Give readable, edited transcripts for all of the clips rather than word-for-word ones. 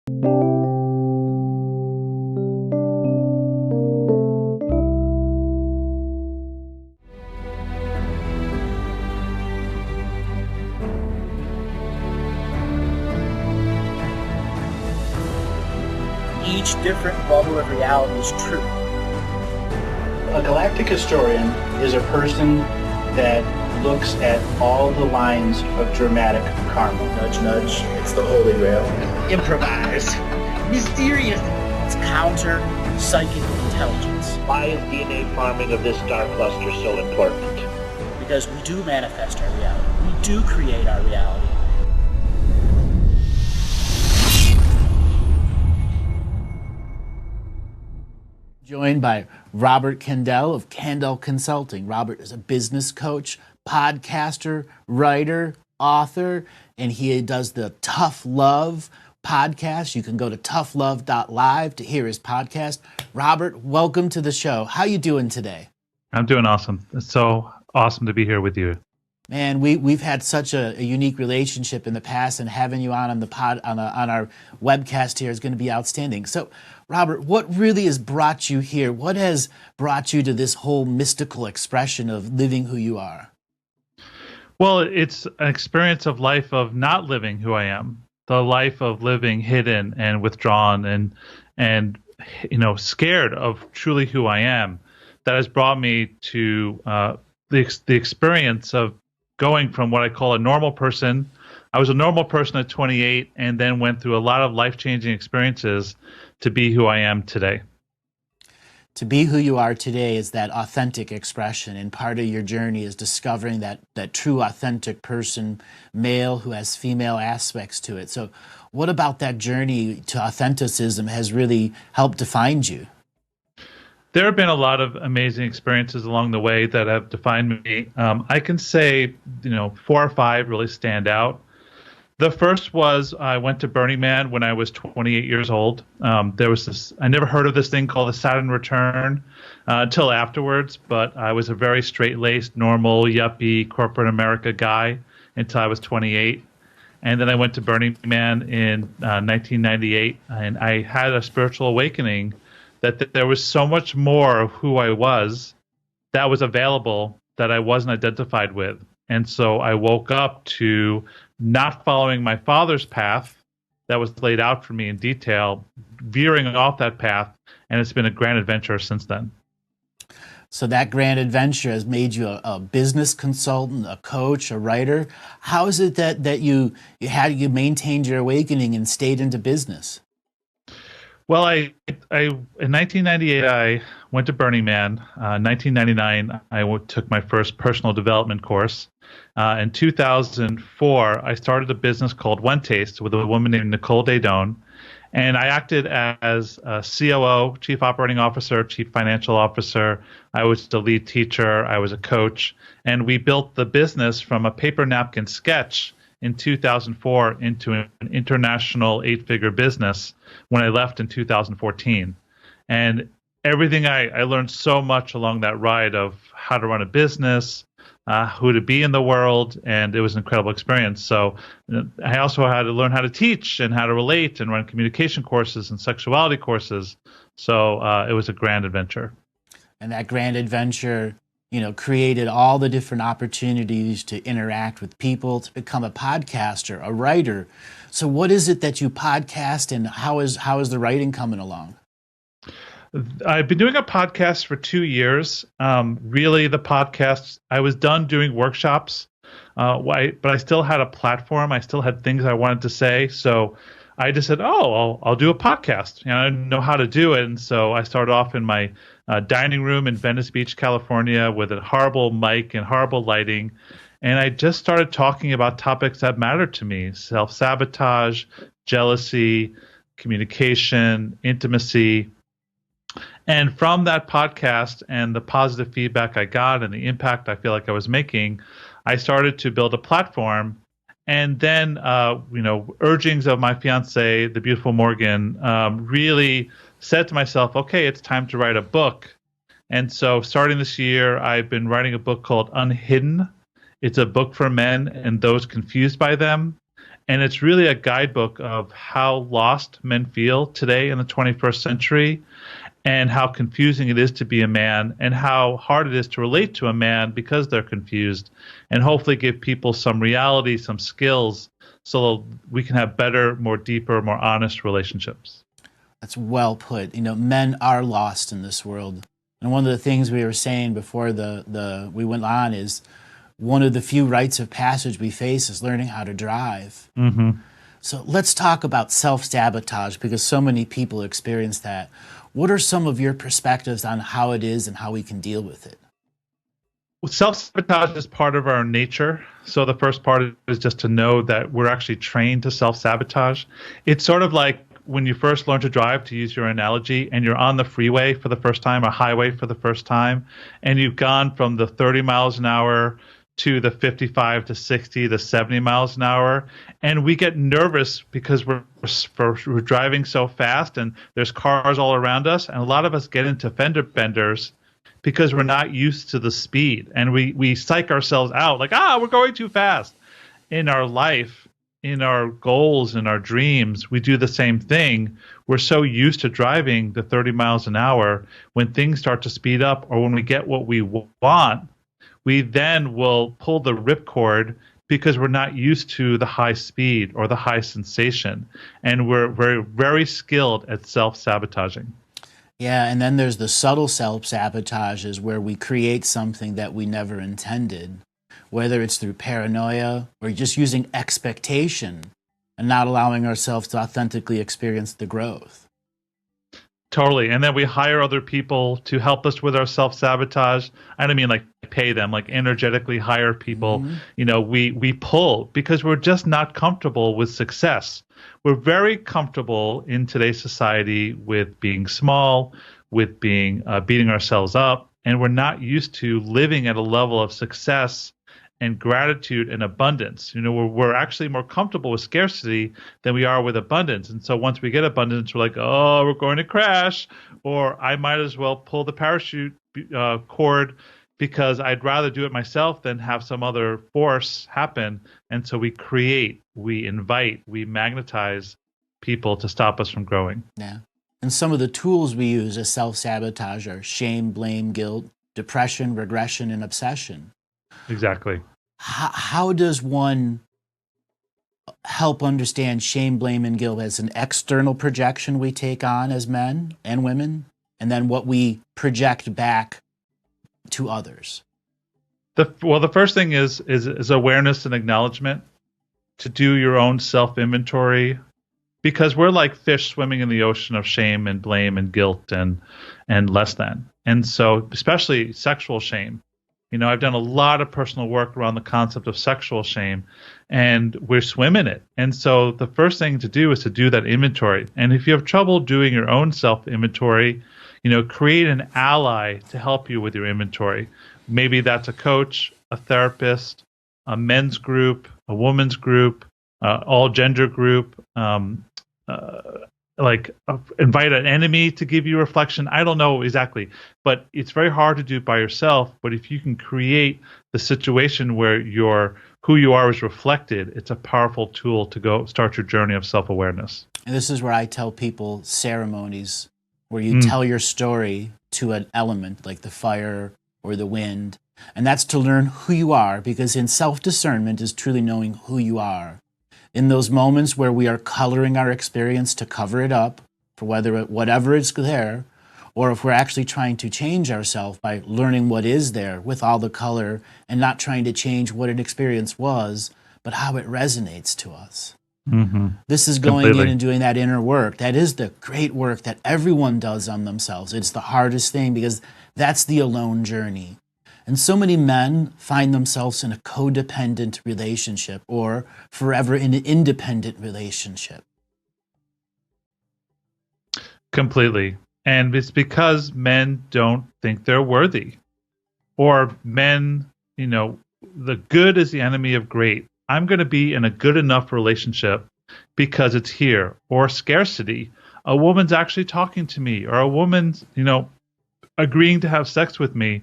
Each different bubble of reality is true. A galactic historian is a person that looks at all the lines of dramatic karma. Nudge, nudge, it's the holy grail. Improvise. Mysterious. It's counter psychic intelligence. Why is DNA farming of this star cluster so important? Because we do manifest our reality. We do create our reality. Joined by Robert Kandell of Kandell Consulting. Robert is a business coach, podcaster, writer, author, and he does the Tuff Love podcast. You can go to TuffLove.Live to hear his podcast. Robert, welcome to the show. How you doing today? I'm doing awesome. It's so awesome to be here with you. Man, we've had such a unique relationship in the past, and having you on the pod on our webcast here is going to be outstanding. So, Robert, what really has brought you here? What has brought you to this whole mystical expression of living who you are? Well, it's an experience of life of not living who I am, the life of living hidden and withdrawn and scared of truly who I am. That has brought me to the experience of going from what I call a normal person. I was a normal person at 28 and then went through a lot of life-changing experiences to be who I am today. To be who you are today is that authentic expression, and part of your journey is discovering that true authentic person, male who has female aspects to it. So what about that journey to authenticism has really helped define you? There have been a lot of amazing experiences along the way that have defined me. I can say, 4 or 5 really stand out. The first was I went to Burning Man when I was 28 years old. There was this, I never heard of this thing called the Saturn Return until afterwards, but I was a very straight-laced, normal, yuppie, corporate America guy until I was 28. And then I went to Burning Man in 1998, and I had a spiritual awakening that there was so much more of who I was that was available that I wasn't identified with. And so I woke up to not following my father's path that was laid out for me in detail, veering off that path, and it's been a grand adventure since then. So that grand adventure has made you a business consultant, a coach, a writer. How is it that you maintained your awakening and stayed into business? Well, in 1998, I went to Burning Man. 1999, I took my first personal development course. In 2004, I started a business called One Taste with a woman named Nicole Daydone. And I acted as a COO, Chief Operating Officer, Chief Financial Officer. I was the lead teacher. I was a coach. And we built the business from a paper napkin sketch in 2004 into an international 8-figure business when I left in 2014. And everything I learned so much along that ride of how to run a business, who to be in the world, and it was an incredible experience. So I also had to learn how to teach and how to relate and run communication courses and sexuality courses. So it was a grand adventure. And that grand adventure, created all the different opportunities to interact with people, to become a podcaster, a writer. So what is it that you podcast, and how is the writing coming along? I've been doing a podcast for 2 years. Really, the podcast, I was done doing workshops, but I still had a platform. I still had things I wanted to say. So I just said, I'll do a podcast. I didn't know how to do it. And so I started off in my dining room in Venice Beach, California, with a horrible mic and horrible lighting. And I just started talking about topics that mattered to me: self-sabotage, jealousy, communication, intimacy. And from that podcast and the positive feedback I got and the impact I feel like I was making, I started to build a platform. And then, urgings of my fiance, the beautiful Morgan, really said to myself, okay, it's time to write a book. And so starting this year, I've been writing a book called unHIDDEN. It's a book for men and those confused by them. And it's really a guidebook of how lost men feel today in the 21st century, and how confusing it is to be a man, and how hard it is to relate to a man because they're confused, and hopefully give people some reality, some skills, so we can have better, more deeper, more honest relationships. That's well put. You know, men are lost in this world. And one of the things we were saying before we went on is one of the few rites of passage we face is learning how to drive. Mm-hmm. So let's talk about self-sabotage, because so many people experience that. What are some of your perspectives on how it is and how we can deal with it? Self-sabotage is part of our nature. So the first part is just to know that we're actually trained to self-sabotage. It's sort of like when you first learn to drive, to use your analogy, and you're on the freeway for the first time, or highway for the first time, and you've gone from the 30 miles an hour to the 55 to 60 to 70 miles an hour. And we get nervous because we're driving so fast and there's cars all around us. And a lot of us get into fender benders because we're not used to the speed. And we psych ourselves out like, we're going too fast. In our life, in our goals, in our dreams, we do the same thing. We're so used to driving the 30 miles an hour. When things start to speed up, or when we get what we want, we then will pull the ripcord because we're not used to the high speed or the high sensation. And we're very, very skilled at self-sabotaging. Yeah, and then there's the subtle self-sabotages where we create something that we never intended, whether it's through paranoia or just using expectation and not allowing ourselves to authentically experience the growth. Totally. And then we hire other people to help us with our self-sabotage. I don't mean like pay them, like energetically hire people. Mm-hmm. You know, we pull because we're just not comfortable with success. We're very comfortable in today's society with being small, with being beating ourselves up, and we're not used to living at a level of success and gratitude and abundance. You know, we're actually more comfortable with scarcity than we are with abundance. And so once we get abundance, we're like, oh, we're going to crash, or I might as well pull the parachute cord because I'd rather do it myself than have some other force happen. And so we create, we invite, we magnetize people to stop us from growing. Yeah. And some of the tools we use as self-sabotage are shame, blame, guilt, depression, regression, and obsession. Exactly. How does one help understand shame, blame, and guilt as an external projection we take on as men and women, and then what we project back to others? The first thing is awareness and acknowledgement, to do your own self-inventory, because we're like fish swimming in the ocean of shame and blame and guilt and less than. And so especially sexual shame. You know, I've done a lot of personal work around the concept of sexual shame, and we're swimming it. And so the first thing to do is to do that inventory. And if you have trouble doing your own self-inventory, you know, create an ally to help you with your inventory. Maybe that's a coach, a therapist, a men's group, a woman's group, all gender group, invite an enemy to give you reflection. I don't know exactly, but it's very hard to do it by yourself. But if you can create the situation where who you are is reflected, it's a powerful tool to go start your journey of self-awareness. And this is where I tell people ceremonies where you tell your story to an element like the fire or the wind. And that's to learn who you are, because in self-discernment is truly knowing who you are. In those moments where we are coloring our experience to cover it up for whatever is there, or if we're actually trying to change ourselves by learning what is there with all the color and not trying to change what an experience was, but how it resonates to us. Mm-hmm. This is going in and doing that inner work. That is the great work that everyone does on themselves. It's the hardest thing because that's the alone journey. And so many men find themselves in a codependent relationship or forever in an independent relationship. Completely. And it's because men don't think they're worthy. Or men, you know, the good is the enemy of great. I'm going to be in a good enough relationship because it's here. Or scarcity. A woman's actually talking to me. Or a woman's, you know, agreeing to have sex with me.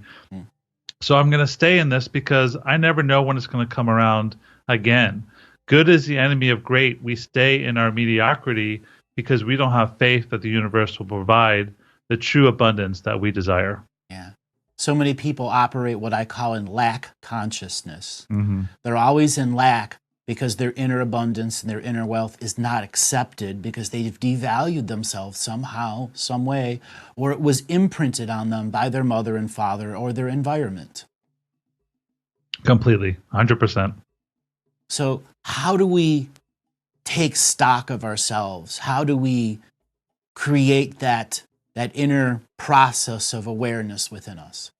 So I'm going to stay in this because I never know when it's going to come around again. good is the enemy of great. We stay in our mediocrity because we don't have faith that the universe will provide the true abundance that we desire. Yeah. So many people operate what I call in lack consciousness. Mm-hmm. They're always in lack because their inner abundance and their inner wealth is not accepted because they've devalued themselves somehow, some way, or it was imprinted on them by their mother and father or their environment. Completely, 100%. So how do we take stock of ourselves? How do we create that inner process of awareness within us?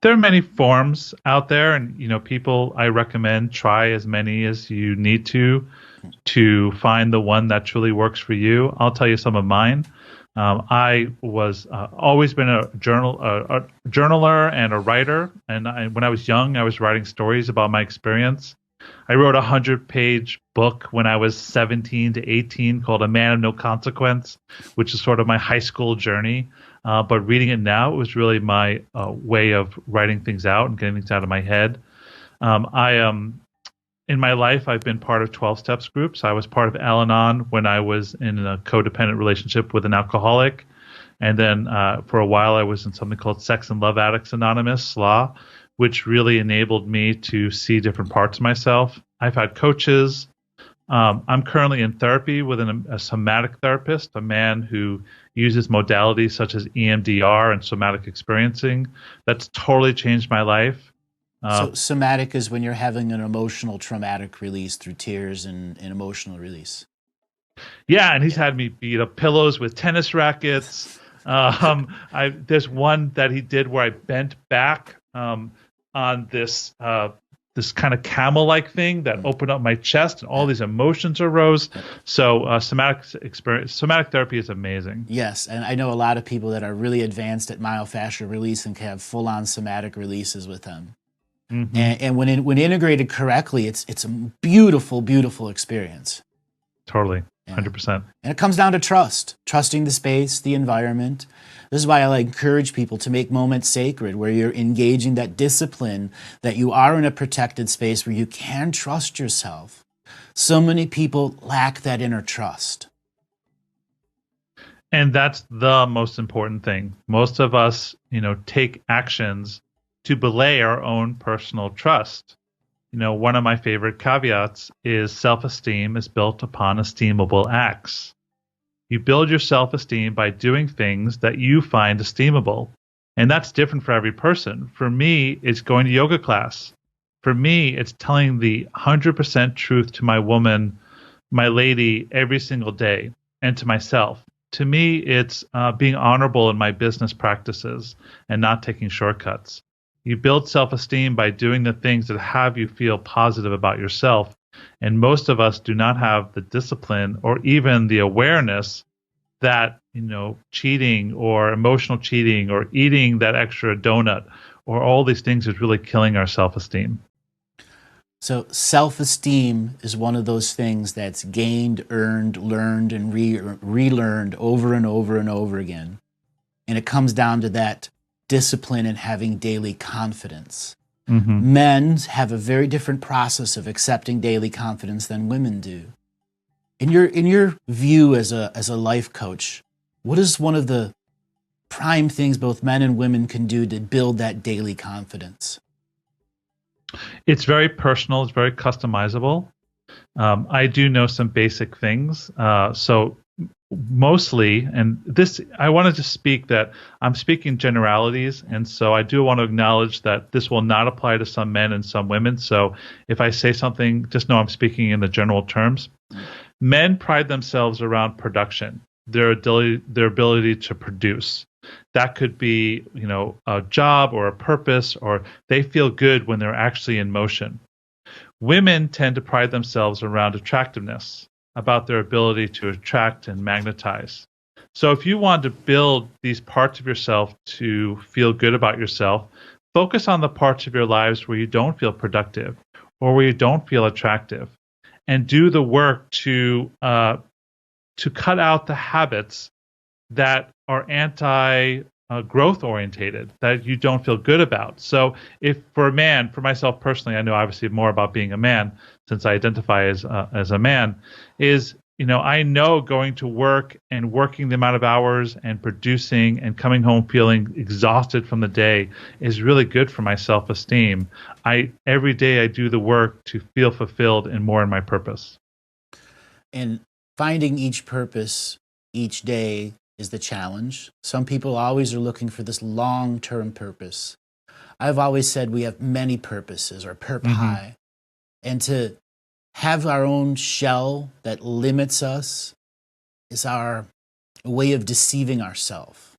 There are many forms out there, and people, I recommend try as many as you need to find the one that truly works for you. I'll tell you some of mine. I was always been a journaler and a writer, and when I was young, I was writing stories about my experience. I wrote a 100-page book when I was 17 to 18 called A Man of No Consequence, which is sort of my high school journey. But reading it now, it was really my way of writing things out and getting things out of my head. In my life, I've been part of 12 Steps groups. I was part of Al-Anon when I was in a codependent relationship with an alcoholic. And then for a while, I was in something called Sex and Love Addicts Anonymous, SLA, which really enabled me to see different parts of myself. I've had coaches. I'm currently in therapy with a somatic therapist, a man who uses modalities such as EMDR and somatic experiencing. That's totally changed my life. So somatic is when you're having an emotional traumatic release through tears and emotional release. Yeah, and he's had me beat up pillows with tennis rackets. There's one that he did where I bent back on this kind of camel-like thing that opened up my chest, and all these emotions arose. So somatic therapy is amazing. Yes, and I know a lot of people that are really advanced at myofascial release and can have full-on somatic releases with them. Mm-hmm. And when integrated correctly, it's a beautiful, beautiful experience. Totally, 100%. And it comes down to trusting the space, the environment. This is why I encourage people to make moments sacred, where you're engaging that discipline, that you are in a protected space where you can trust yourself. So many people lack that inner trust. And that's the most important thing. Most of us, take actions to belay our own personal trust. One of my favorite caveats is self-esteem is built upon esteemable acts. You build your self-esteem by doing things that you find esteemable. And that's different for every person. For me, it's going to yoga class. For me, it's telling the 100% truth to my woman, my lady, every single day, and to myself. To me, it's being honorable in my business practices and not taking shortcuts. You build self-esteem by doing the things that have you feel positive about yourself. And most of us do not have the discipline or even the awareness that, cheating or emotional cheating or eating that extra donut or all these things is really killing our self-esteem. So self-esteem is one of those things that's gained, earned, learned, and relearned over and over and over again. And it comes down to that discipline and having daily confidence. Mm-hmm. Men have a very different process of accepting daily confidence than women do. In your view as a life coach, what is one of the prime things both men and women can do to build that daily confidence? It's very personal. It's very customizable. I do know some basic things. So mostly, and this, I wanted to speak that I'm speaking generalities, and so I do want to acknowledge that this will not apply to some men and some women. So if I say something, just know I'm speaking in the general terms. Men pride themselves around production, their ability to produce. That could be, a job or a purpose, or they feel good when they're actually in motion. Women tend to pride themselves around attractiveness, about their ability to attract and magnetize. So if you want to build these parts of yourself to feel good about yourself, focus on the parts of your lives where you don't feel productive or where you don't feel attractive, and do the work to cut out the habits that are growth orientated, that you don't feel good about. So if for a man, for myself personally, I know obviously more about being a man since I identify as a man, is, I know going to work and working the amount of hours and producing and coming home feeling exhausted from the day is really good for my self-esteem. Every day I do the work to feel fulfilled and more in my purpose. And finding each purpose each day is the challenge. Some people always are looking for this long-term purpose. I've always said we have many purposes, or purpose, and to have our own shell that limits us is our way of deceiving ourselves.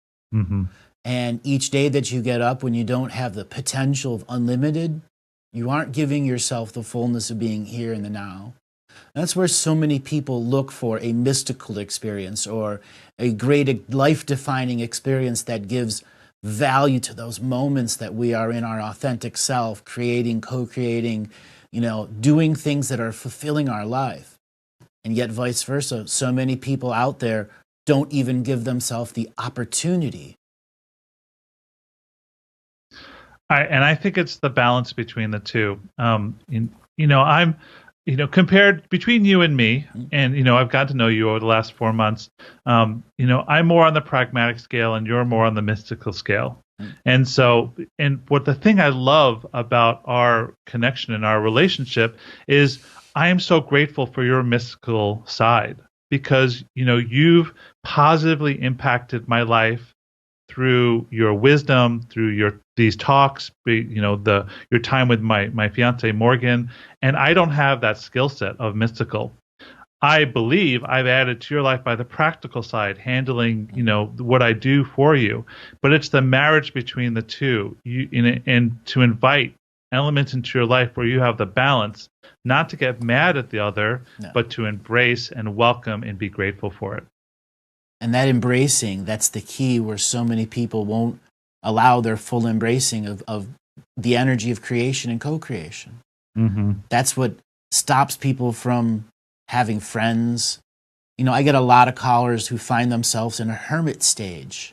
And each day that you get up when you don't have the potential of unlimited, you aren't giving yourself the fullness of being here in the now. That's where so many people look for a mystical experience or a great life-defining experience that gives value to those moments that we are in our authentic self, creating, co-creating, doing things that are fulfilling our life. And yet vice versa, so many people out there don't even give themselves the opportunity. I think it's the balance between the two. I'm compared between you and me, and, I've gotten to know you over the last 4 months, I'm more on the pragmatic scale and you're more on the mystical scale. And so, what the thing I love about our connection and our relationship is I am so grateful for your mystical side because, you've positively impacted my life through your wisdom, through these talks, your time with my fiance Morgan, and I don't have that skill set of mystical. I believe I've added to your life by the practical side, handling what I do for you, but it's the marriage between the two, and to invite elements into your life where you have the balance, not to get mad at the other, but to embrace and welcome and be grateful for it. And that embracing, that's the key where so many people won't allow their full embracing of the energy of creation and co-creation. That's what stops people from having friends. I get a lot of callers who find themselves in a hermit stage.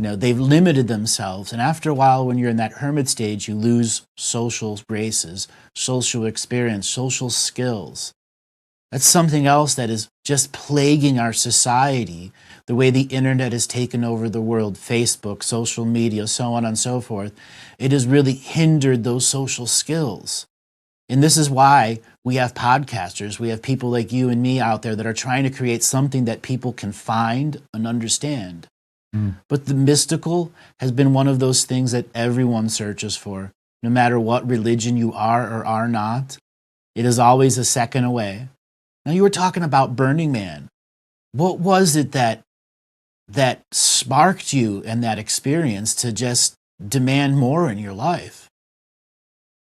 They've limited themselves. And after a while, when you're in that hermit stage, you lose social graces, social experience, social skills. That's something else that is just plaguing our society, the way the internet has taken over the world, Facebook, social media, so on and so forth. It has really hindered those social skills. And this is why we have podcasters, we have people like you and me out there that are trying to create something that people can find and understand. But the mystical has been one of those things that everyone searches for, no matter what religion you are or are not. It is always a second away. Now, you were talking about Burning Man. What was it that sparked you and that experience to just demand more in your life?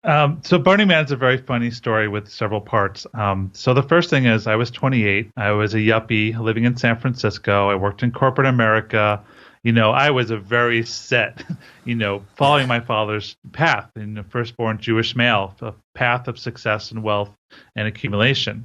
So Burning Man is a very funny story with several parts. So the first thing is I was 28. I was a yuppie living in San Francisco. I worked in corporate America. I was a very set, following my father's path in the firstborn Jewish male, a path of success and wealth and accumulation.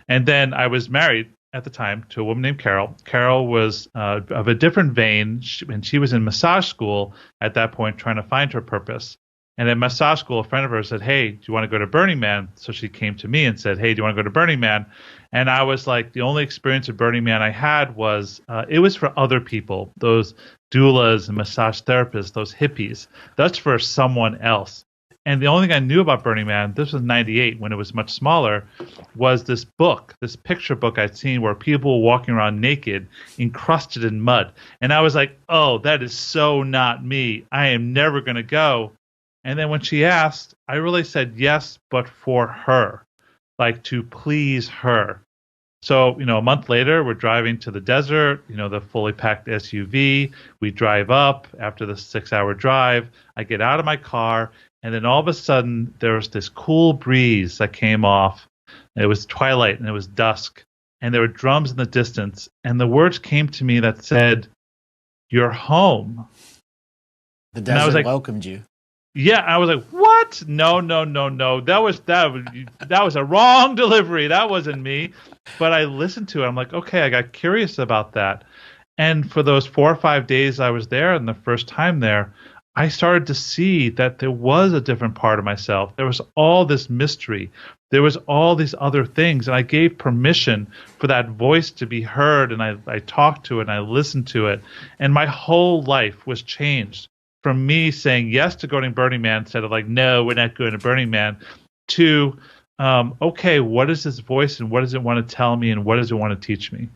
And then I was married at the time to a woman named Carol. Carol was of a different vein, and she was in massage school at that point trying to find her purpose. And at massage school, a friend of hers said, "Hey, do you want to go to Burning Man?" So she came to me and said, "Hey, do you want to go to Burning Man?" And I was like, the only experience of Burning Man I had was, it was for other people, those doulas and massage therapists, those hippies. That's for someone else. And the only thing I knew about Burning Man, this was 98 when it was much smaller, was this book, this picture book I'd seen where people were walking around naked, encrusted in mud. And I was like, oh, that is so not me. I am never going to go. And then when she asked, I really said yes, but for her, like to please her. So, a month later, we're driving to the desert, the fully packed SUV. We drive up after the 6-hour drive. I get out of my car, and then all of a sudden, there was this cool breeze that came off. It was twilight, and it was dusk, and there were drums in the distance. And the words came to me that said, "You're home." The desert welcomed you. Yeah, I was like, "What? No. That was a wrong delivery. That wasn't me." But I listened to it. I'm like, okay, I got curious about that. And for those 4 or 5 days I was there and the first time there, I started to see that there was a different part of myself. There was all this mystery. There was all these other things. And I gave permission for that voice to be heard. And I talked to it and I listened to it. And my whole life was changed from me saying yes to going to Burning Man instead of like, no, we're not going to Burning Man, to, okay, what is this voice and what does it want to tell me and what does it want to teach me?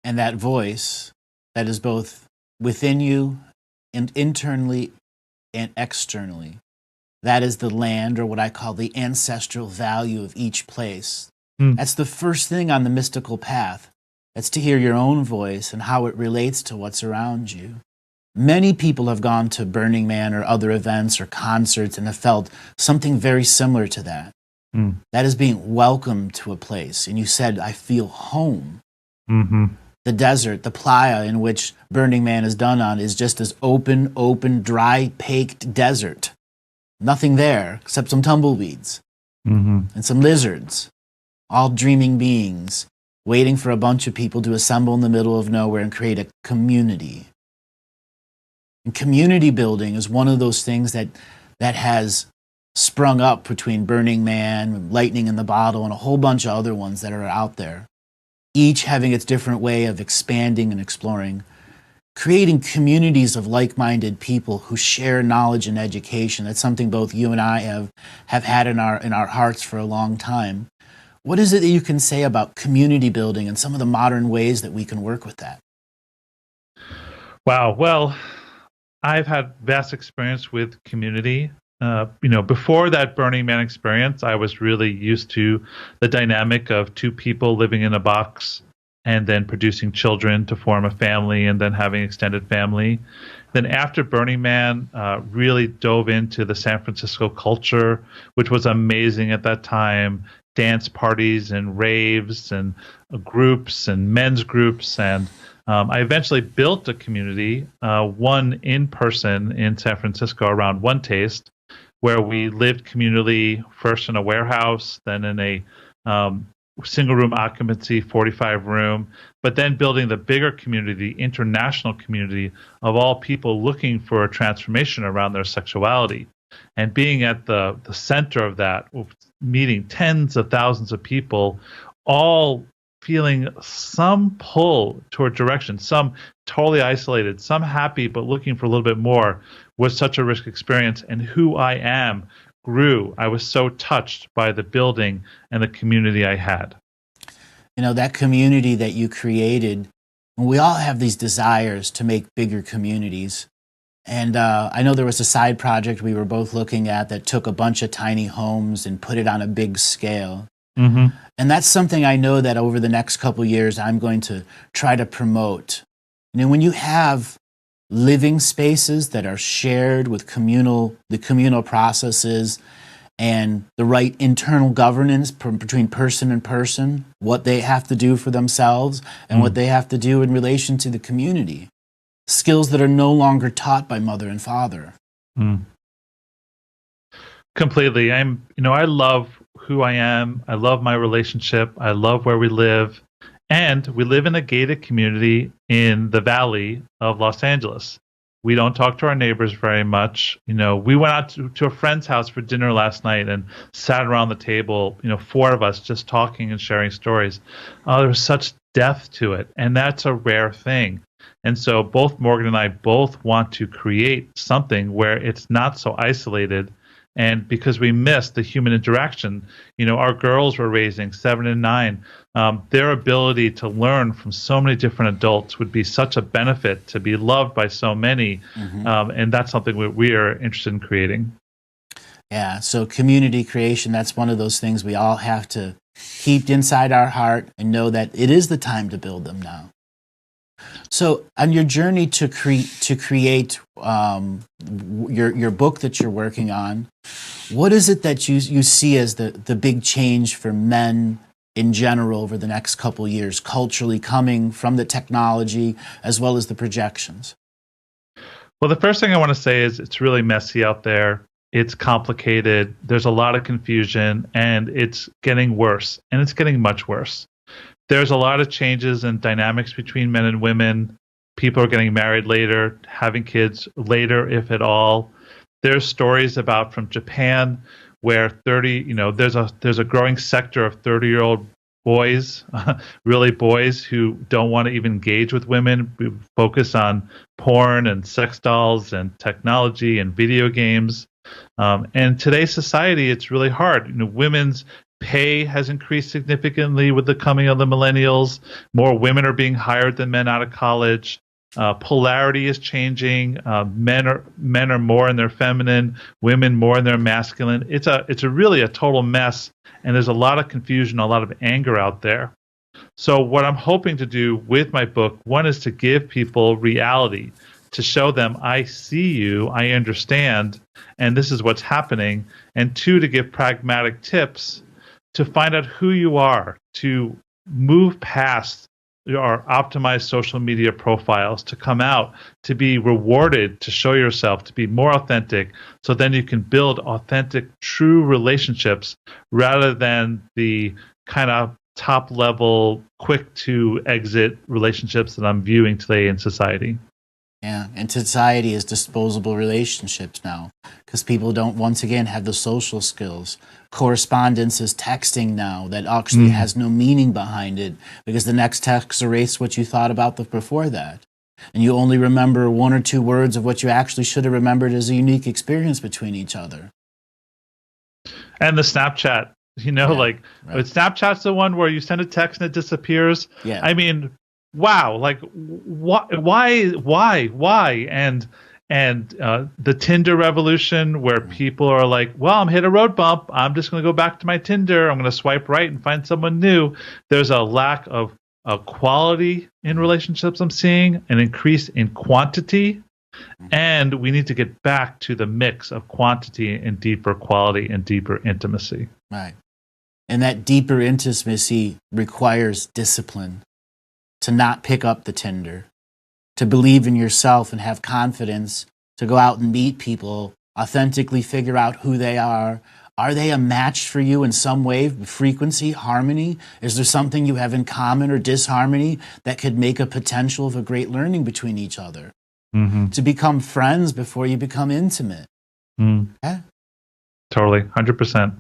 And that voice that is both within you and internally and externally, that is the land, or what I call the ancestral value of each place. That's the first thing on the mystical path. That's to hear your own voice and how it relates to what's around you. Many people have gone to Burning Man or other events or concerts and have felt something very similar to that. That is being welcomed to a place. And you said, I feel home. The desert, the playa in which Burning Man is done on, is just this open, dry, baked desert. Nothing there except some tumbleweeds and some lizards, all dreaming beings, waiting for a bunch of people to assemble in the middle of nowhere and create a community. And community building is one of those things that has sprung up between Burning Man, Lightning in the Bottle, and a whole bunch of other ones that are out there, each having its different way of expanding and exploring, creating communities of like-minded people who share knowledge and education. That's something both you and I have had in our hearts for a long time. What is it that you can say about community building and some of the modern ways that we can work with that? Wow. Well, I've had vast experience with community. Before that Burning Man experience, I was really used to the dynamic of two people living in a box and then producing children to form a family and then having extended family. Then after Burning Man, really dove into the San Francisco culture, which was amazing at that time. Dance parties and raves and groups and men's groups. And I eventually built a community, one in person in San Francisco around One Taste, where we lived communally, first in a warehouse, then in a single room occupancy, 45 room, but then building the bigger community, the international community of all people looking for a transformation around their sexuality. And being at the center of that, meeting tens of thousands of people, all feeling some pull toward direction, some totally isolated, some happy but looking for a little bit more, was such a rich experience. And who I am grew. I was so touched by the building and the community I had. That community that you created, we all have these desires to make bigger communities. And I know there was a side project we were both looking at that took a bunch of tiny homes and put it on a big scale. And that's something I know that over the next couple of years I'm going to try to promote. When you have living spaces that are shared with the communal processes and the right internal governance between person and person, what they have to do for themselves and what they have to do in relation to the community, skills that are no longer taught by mother and father. Completely. I love who I am. I love my relationship. I love where we live. And we live in a gated community in the Valley of Los Angeles. We don't talk to our neighbors very much. We went out to a friend's house for dinner last night and sat around the table, 4 of us just talking and sharing stories. There was such depth to it. And that's a rare thing. And so both Morgan and I both want to create something where it's not so isolated. And because we missed the human interaction, our girls were raising 7 and 9. Their ability to learn from so many different adults would be such a benefit, to be loved by so many. And that's something we are interested in creating. Yeah, so community creation, that's one of those things we all have to keep inside our heart and know that it is the time to build them now. So on your journey to create your book that you're working on, what is it that you see as the big change for men in general over the next couple years, culturally, coming from the technology as well as the projections? Well, the first thing I want to say is it's really messy out there. It's complicated. There's a lot of confusion, and it's getting worse, and it's getting much worse. there's a lot of changes in dynamics between men and women. People are getting married later, having kids later, if at all. There's stories about from Japan where there's a growing sector of 30-year-old boys, really boys who don't want to even engage with women, who focus on porn and sex dolls and technology and video games. And today's society, it's really hard. Women's pay has increased significantly with the coming of the millennials. More women are being hired than men out of college. Polarity is changing. Men are more in their feminine, women more in their masculine. It's a really a total mess, and there's a lot of confusion, a lot of anger out there. So what I'm hoping to do with my book, one is to give people reality, to show them I see you, I understand, and this is what's happening. And two, to give pragmatic tips to find out who you are, to move past our optimized social media profiles, to come out, to be rewarded, to show yourself, to be more authentic, so then you can build authentic, true relationships rather than the kind of top level, quick to exit relationships that I'm viewing today in society. Yeah, and society is disposable relationships now because people don't, once again, have the social skills. Correspondence is texting now that actually has no meaning behind it because the next text erased what you thought about before that. And you only remember one or two words of what you actually should have remembered as a unique experience between each other. And the Snapchat, Snapchat's the one where you send a text and it disappears. Yeah. I mean, wow, like why? And the Tinder revolution, where people are like, well, I'm hit a road bump, I'm just going to go back to my Tinder, I'm going to swipe right and find someone new. There's a lack of quality in relationships I'm seeing, an increase in quantity, and we need to get back to the mix of quantity and deeper quality and deeper intimacy. Right. And that deeper intimacy requires discipline. To not pick up the Tinder, to believe in yourself and have confidence, to go out and meet people, authentically figure out who they are. Are they a match for you in some way, frequency, harmony? Is there something you have in common or disharmony that could make a potential of a great learning between each other? Mm-hmm. To become friends before you become intimate. Yeah? Totally, 100%.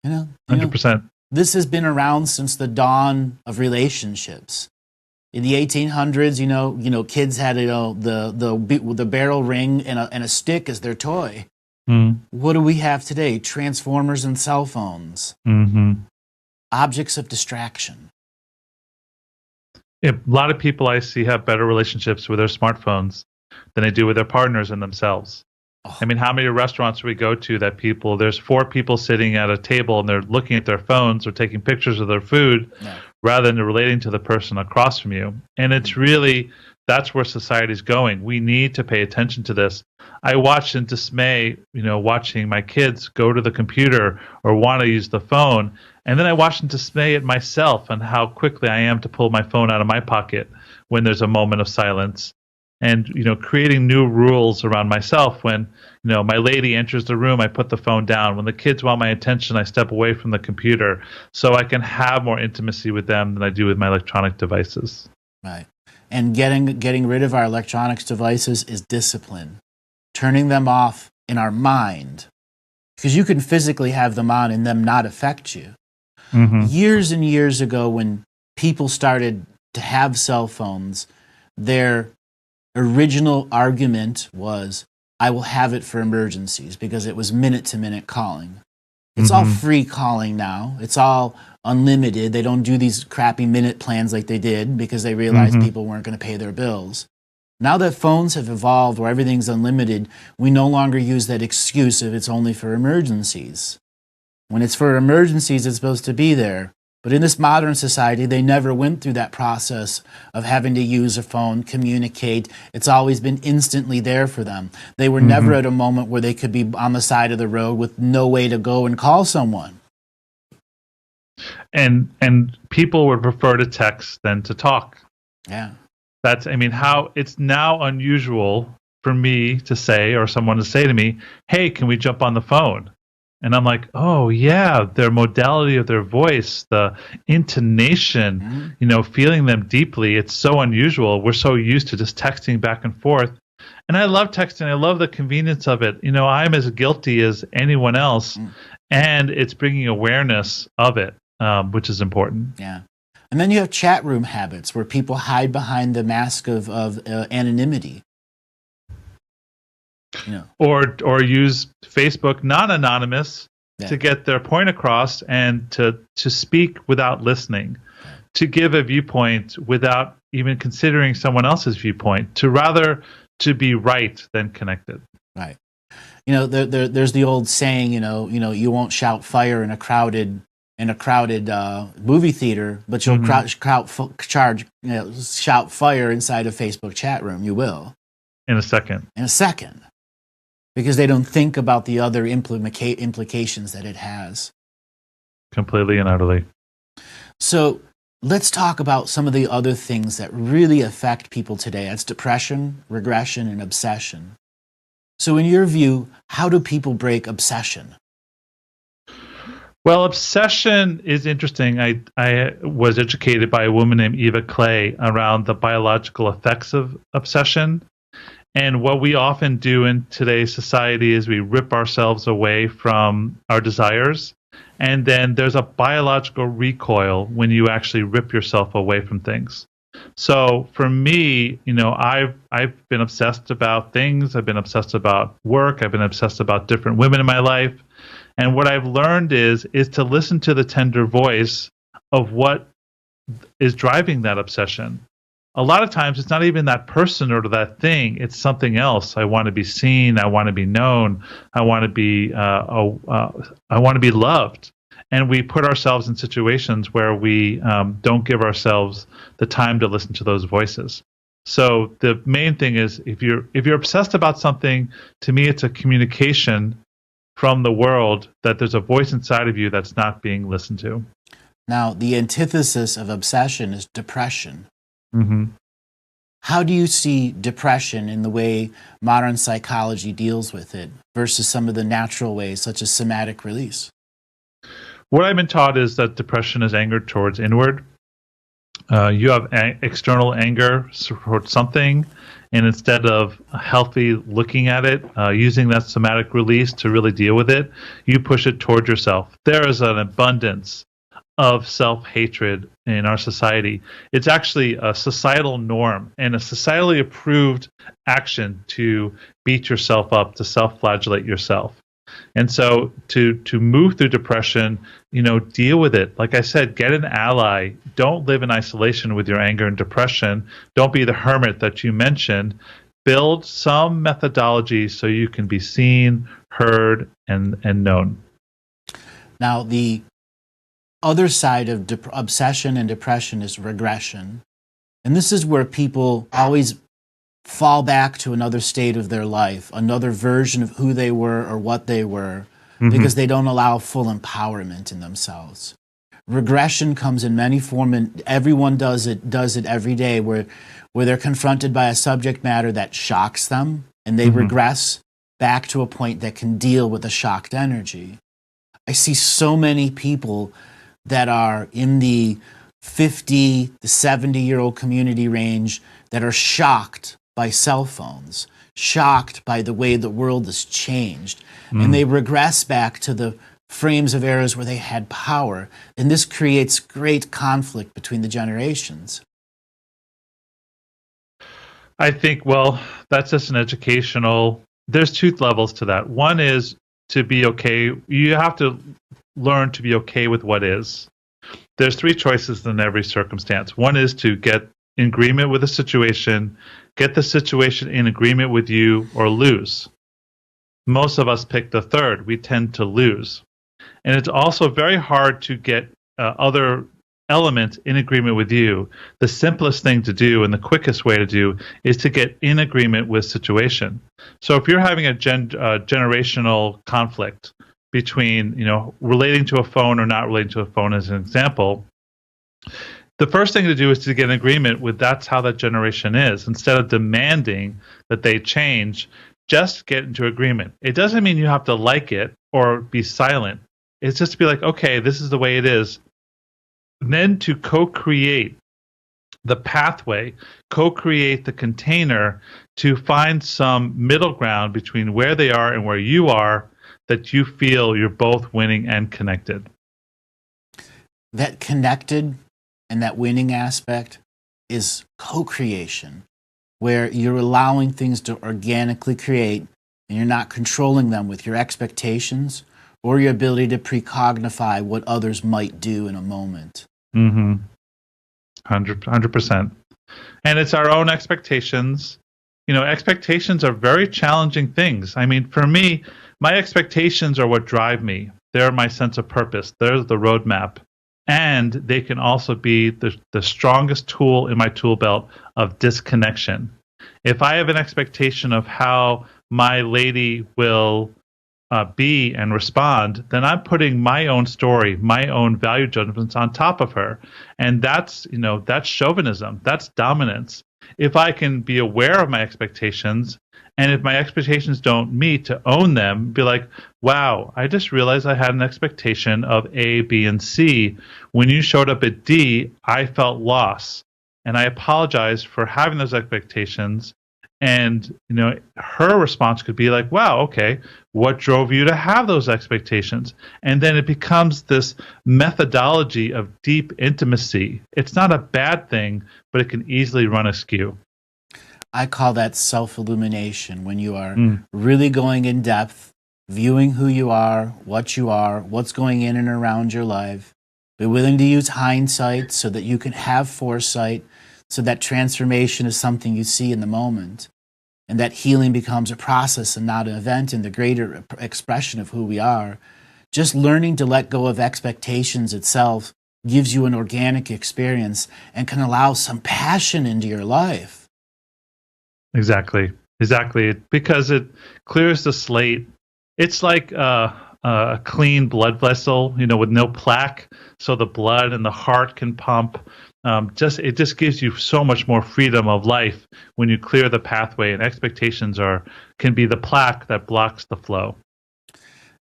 100%. This has been around since the dawn of relationships. In the 1800s, kids had the barrel ring and a stick as their toy. What do we have today? Transformers and cell phones. Objects of distraction. A lot of people I see have better relationships with their smartphones than they do with their partners and themselves. I mean, how many restaurants do we go to that there's 4 people sitting at a table and they're looking at their phones or taking pictures of their food rather than relating to the person across from you? And it's really, that's where society's going. We need to pay attention to this. I watched in dismay, watching my kids go to the computer or want to use the phone. And then I watched in dismay at myself and how quickly I am to pull my phone out of my pocket when there's a moment of silence. And, creating new rules around myself. When, my lady enters the room, I put the phone down. When the kids want my attention, I step away from the computer so I can have more intimacy with them than I do with my electronic devices. Right. And getting rid of our electronics devices is discipline. Turning them off in our mind. Because you can physically have them on and them not affect you. Years and years ago, when people started to have cell phones, their original argument was, I will have it for emergencies, because it was minute-to-minute calling. It's all free calling now. It's all unlimited. They don't do these crappy minute plans like they did because they realized people weren't going to pay their bills. Now that phones have evolved where everything's unlimited, we no longer use that excuse if it's only for emergencies. When it's for emergencies, it's supposed to be there. But in this modern society, they never went through that process of having to use a phone, communicate. It's always been instantly there for them. They were never at a moment where they could be on the side of the road with no way to go and call someone. And people would prefer to text than to talk. Yeah. How it's now unusual for me to say, or someone to say to me, hey, can we jump on the phone? And I'm like, oh yeah, their modality of their voice, the intonation, feeling them deeply. It's so unusual. We're so used to just texting back and forth. And I love texting. I love the convenience of it. I'm as guilty as anyone else. And it's bringing awareness of it, which is important. Yeah. And then you have chat room habits where people hide behind the mask of anonymity. Or use Facebook non-anonymous to get their point across and to speak without listening, to give a viewpoint without even considering someone else's viewpoint, to be right than connected. Right. There's the old saying, you won't shout fire in a crowded movie theater, but you'll shout fire inside a Facebook chat room. You will. In a second. Because they don't think about the other implications that it has. Completely and utterly. So let's talk about some of the other things that really affect people today. That's depression, regression, and obsession. So in your view, how do people break obsession? Well, obsession is interesting. I was educated by a woman named Eva Clay around the biological effects of obsession. And what we often do in today's society is we rip ourselves away from our desires. And then there's a biological recoil when you actually rip yourself away from things. So for me, I've been obsessed about things. I've been obsessed about work. I've been obsessed about different women in my life. And what I've learned is to listen to the tender voice of what is driving that obsession. A lot of times it's not even that person or that thing. It's something else. I want to be seen. I want to be known. I want to be loved. And we put ourselves in situations where we don't give ourselves the time to listen to those voices. So the main thing is if you're obsessed about something, to me it's a communication from the world that there's a voice inside of you that's not being listened to. Now, the antithesis of obsession is depression. Mm-hmm. How do you see depression in the way modern psychology deals with it versus some of the natural ways, such as somatic release? What I've been taught is that depression is anger towards inward. You have external anger towards something, and instead of healthy looking at it, using that somatic release to really deal with it, you push it toward yourself. There is an abundance of self-hatred in our society. It's actually a societal norm and a societally approved action to beat yourself up, to self-flagellate yourself. And so to move through depression, deal with it. Like I said, get an ally. Don't live in isolation with your anger and depression. Don't be the hermit that you mentioned. Build some methodology so you can be seen, heard, and known. Now, the other side of obsession and depression is regression. And this is where people always fall back to another state of their life, another version of who they were or what they were, because they don't allow full empowerment in themselves. Regression comes in many forms, and everyone does it every day, where they're confronted by a subject matter that shocks them, and they regress back to a point that can deal with the shocked energy. I see so many people that are in the 50 to 70-year-old community range that are shocked by cell phones, shocked by the way the world has changed. And they regress back to the frames of eras where they had power. And this creates great conflict between the generations. I think, that's just an educational, there's two levels to that. One is to be okay. You have to learn to be okay with what is. There's three choices in every circumstance. One is to get in agreement with the situation, get the situation in agreement with you, or lose. Most of us pick the third. We tend to lose. And it's also very hard to get other elements in agreement with you. The simplest thing to do and the quickest way to do is to get in agreement with situation. So if you're having a generational conflict between, relating to a phone or not relating to a phone as an example, the first thing to do is to get an agreement with that's how that generation is. Instead of demanding that they change, just get into agreement. It doesn't mean you have to like it. or be silent. It's just to be like, okay, this is the way it is. And then to co-create the pathway, co-create the container to find some middle ground between where they are and where you are, that you feel you're both winning and connected. That connected and that winning aspect is co-creation, where you're allowing things to organically create and you're not controlling them with your expectations or your ability to precognify what others might do in a moment. 100%. And it's our own expectations. Expectations are very challenging things. I mean, for me, my expectations are what drive me. They're my sense of purpose. They're the roadmap. And they can also be the strongest tool in my tool belt of disconnection. If I have an expectation of how my lady will be and respond, then I'm putting my own story, my own value judgments on top of her. And that's chauvinism. That's dominance. If I can be aware of my expectations, and if my expectations don't meet, to own them, be like, wow, I just realized I had an expectation of A, B, and C. When you showed up at D, I felt loss. And I apologize for having those expectations. And, her response could be like, wow, okay, what drove you to have those expectations? And then it becomes this methodology of deep intimacy. It's not a bad thing, but it can easily run askew. I call that self-illumination, when you are really going in depth, viewing who you are, what's going in and around your life. Be willing to use hindsight so that you can have foresight, so that transformation is something you see in the moment. And that healing becomes a process and not an event in the greater expression of who we are. Just learning to let go of expectations itself gives you an organic experience and can allow some passion into your life. Exactly. Because it clears the slate. It's like a clean blood vessel, with no plaque, so the blood and the heart can pump. It just gives you so much more freedom of life when you clear the pathway, and expectations can be the plaque that blocks the flow.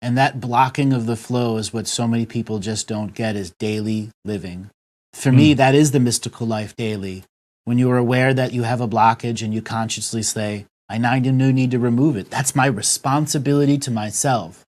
And that blocking of the flow is what so many people just don't get, is daily living. For me, that is the mystical life daily. When you are aware that you have a blockage and you consciously say, I now need to remove it. That's my responsibility to myself.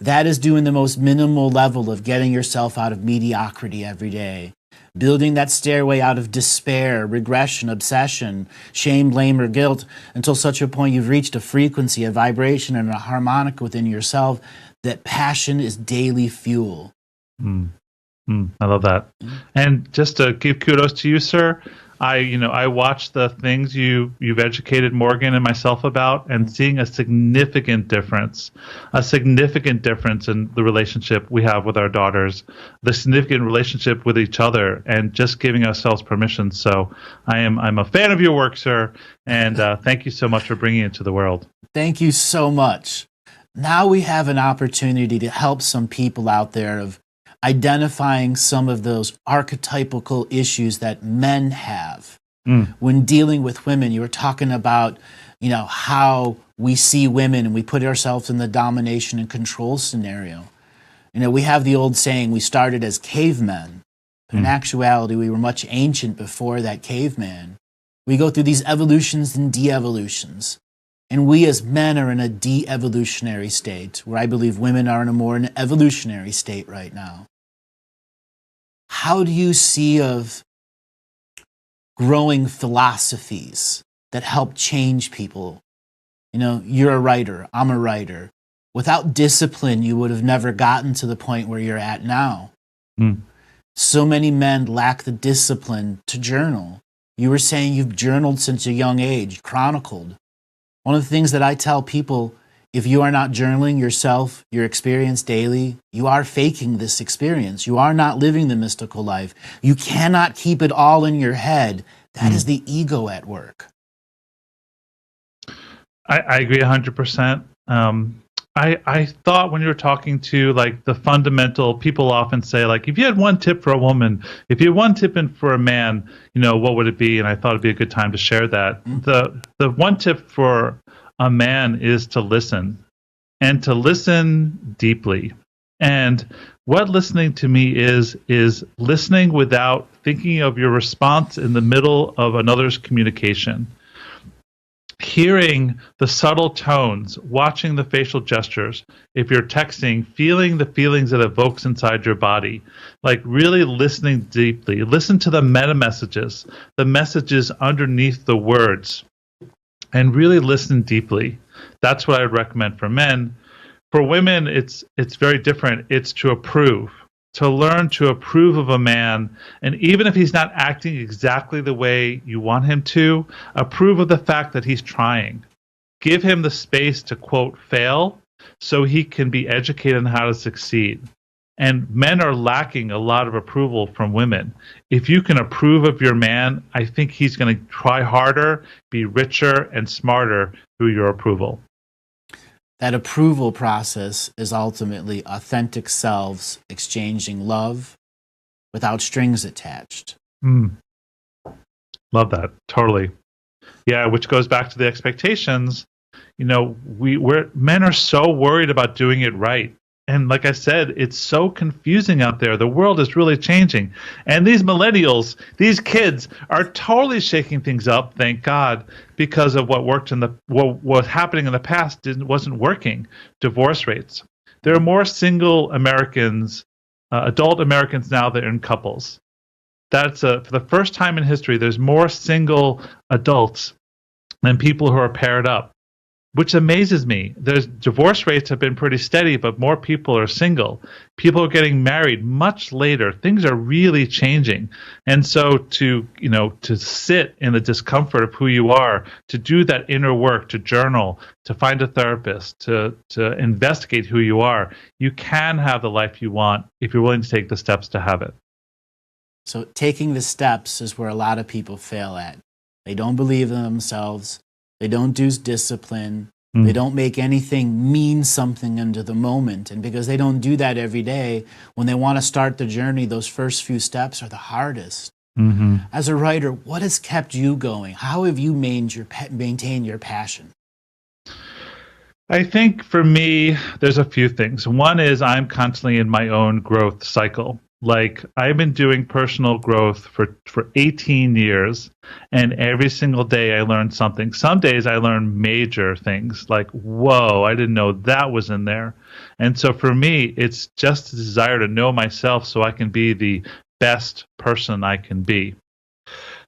That is doing the most minimal level of getting yourself out of mediocrity every day. Building that stairway out of despair, regression, obsession, shame, blame, or guilt, until such a point you've reached a frequency, a vibration, and a harmonic within yourself that passion is daily fuel. I love that. And just to give kudos to you, sir, I watched the things you've educated Morgan and myself about, and seeing a significant difference in the relationship we have with our daughters, the significant relationship with each other, and just giving ourselves permission. So I'm a fan of your work, sir, and thank you so much for bringing it to the world. Thank you so much. Now we have an opportunity to help some people out there of identifying some of those archetypical issues that men have when dealing with women. You were talking about, how we see women and we put ourselves in the domination and control scenario. We have the old saying, we started as cavemen, but in actuality, we were much ancient before that caveman. We go through these evolutions and de-evolutions. And we as men are in a de-evolutionary state, where I believe women are in a more evolutionary state right now. How do you see of growing philosophies that help change people? You're a writer, I'm a writer. Without discipline, you would have never gotten to the point where you're at now. So many men lack the discipline to journal. You were saying you've journaled since a young age, chronicled. One of the things that I tell people, if you are not journaling yourself, your experience daily, you are faking this experience. You are not living the mystical life. You cannot keep it all in your head. That is the ego at work. I agree 100%. I thought when you were talking to the fundamental, people often say if you had one tip for a woman, if you had one tip for a man, what would it be? And I thought it'd be a good time to share that. The one tip for a man is to listen. and to listen deeply. And what listening to me is listening without thinking of your response in the middle of another's communication. Hearing the subtle tones, watching the facial gestures. If you're texting, feeling the feelings it evokes inside your body. Like really listening deeply. Listen to the meta messages, the messages underneath the words, and really listen deeply. That's what I'd recommend for men. For women, it's very different. It's to approve, to learn to approve of a man. And even if he's not acting exactly the way you want him to, approve of the fact that he's trying. Give him the space to, quote, fail so he can be educated on how to succeed. And men are lacking a lot of approval from women. If you can approve of your man, I think he's going to try harder, be richer and smarter through your approval. That approval process is ultimately authentic selves exchanging love without strings attached. Love that. Totally. Yeah, which goes back to the expectations. You know, men are so worried about doing it right. And like I said, it's so confusing out there. The world is really changing. And these millennials, these kids are totally shaking things up, thank God, because of what was happening in the past wasn't working. Divorce rates. There are more single Americans, adult Americans now that are in couples. That's for the first time in history, there's more single adults than people who are paired up, which amazes me. There's divorce rates have been pretty steady, but more people are single. People are getting married much later. Things are really changing. And so to sit in the discomfort of who you are, to do that inner work, to journal, to find a therapist, to investigate who you are, you can have the life you want if you're willing to take the steps to have it. So taking the steps is where a lot of people fail at. They don't believe in themselves. They don't do discipline. They don't make anything mean something into the moment. And because they don't do that every day, when they want to start the journey, those first few steps are the hardest. As a writer, what has kept you going? How have you maintained your passion? I think for me, there's a few things. One is I'm constantly in my own growth cycle. Like I've been doing personal growth for 18 years, and every single day I learn something. Some days I learn major things like, whoa, I didn't know that was in there. And so for me, it's just a desire to know myself so I can be the best person I can be.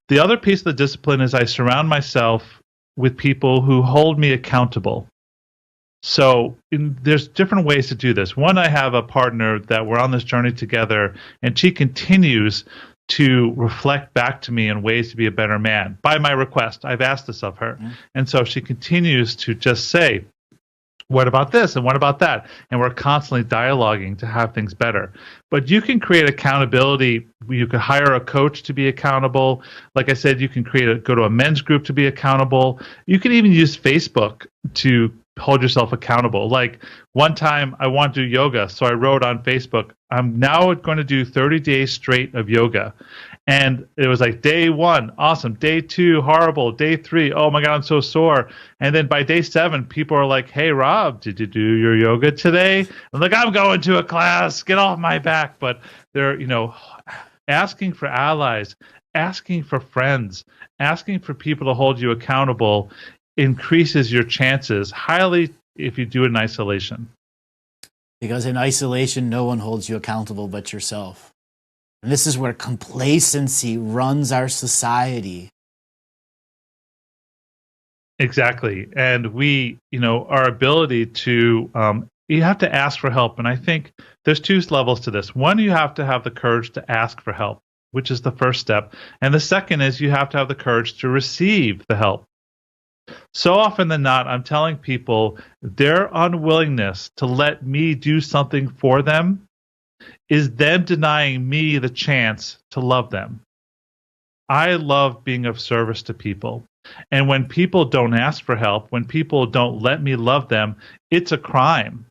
The other piece of the discipline is I surround myself with people who hold me accountable. So there's different ways to do this. One, I have a partner that we're on this journey together, and she continues to reflect back to me in ways to be a better man by my request. I've asked this of her. And so she continues to just say, what about this and what about that? And we're constantly dialoguing to have things better. But you can create accountability. You could hire a coach to be accountable. Like I said, you can go to a men's group to be accountable. You can even use Facebook to hold yourself accountable. Like one time I wanted to do yoga, so I wrote on Facebook, I'm now going to do 30 days straight of yoga. And it was like day 1, awesome. Day 2, horrible. Day 3, oh my God, I'm so sore. And then by day 7, people are like, hey, Rob, did you do your yoga today? I'm like, I'm going to a class. Get off my back. But they're, asking for allies, asking for friends, asking for people to hold you accountable increases your chances highly if you do it in isolation. Because in isolation, no one holds you accountable but yourself. And this is where complacency runs our society. Exactly. And we, our ability to, you have to ask for help. And I think there's 2 levels to this. One, you have to have the courage to ask for help, which is the first step. And the second is you have to have the courage to receive the help. So often than not, I'm telling people their unwillingness to let me do something for them is them denying me the chance to love them. I love being of service to people. And when people don't ask for help, when people don't let me love them, it's a crime.